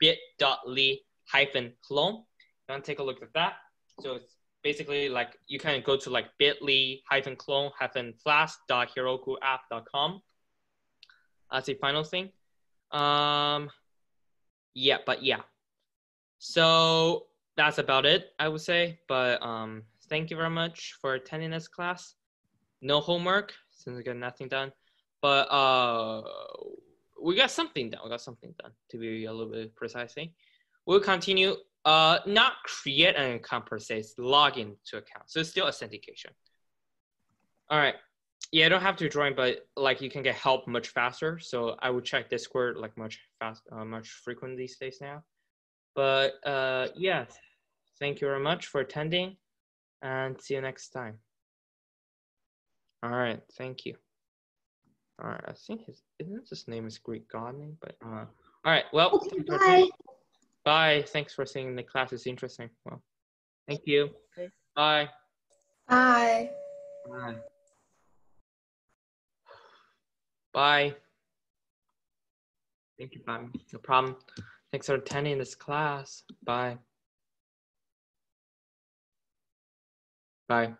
bit.ly-clone. You want to take a look at that. So it's basically like you can go to like bit.ly-clone-flask.herokuapp.com. That's the final thing. Yeah. So that's about it, I would say. But thank you very much for attending this class. No homework since we got nothing done. But we got something done. To be a little bit precisely. We'll continue. Not create an account per se, it's log in to account. So it's still authentication. All right. Yeah, I don't have to join, but like you can get help much faster. So I would check Discord like much frequent these days now. But yeah, thank you very much for attending and see you next time. All right, thank you. All right, I think his name is Greek god name, but all right, well, Okay, bye. Bye. Thanks for seeing the class. It's interesting. Well, thank you. Bye. Bye. Bye. Bye. Thank you, bye. No problem. Thanks for attending this class. Bye. Bye.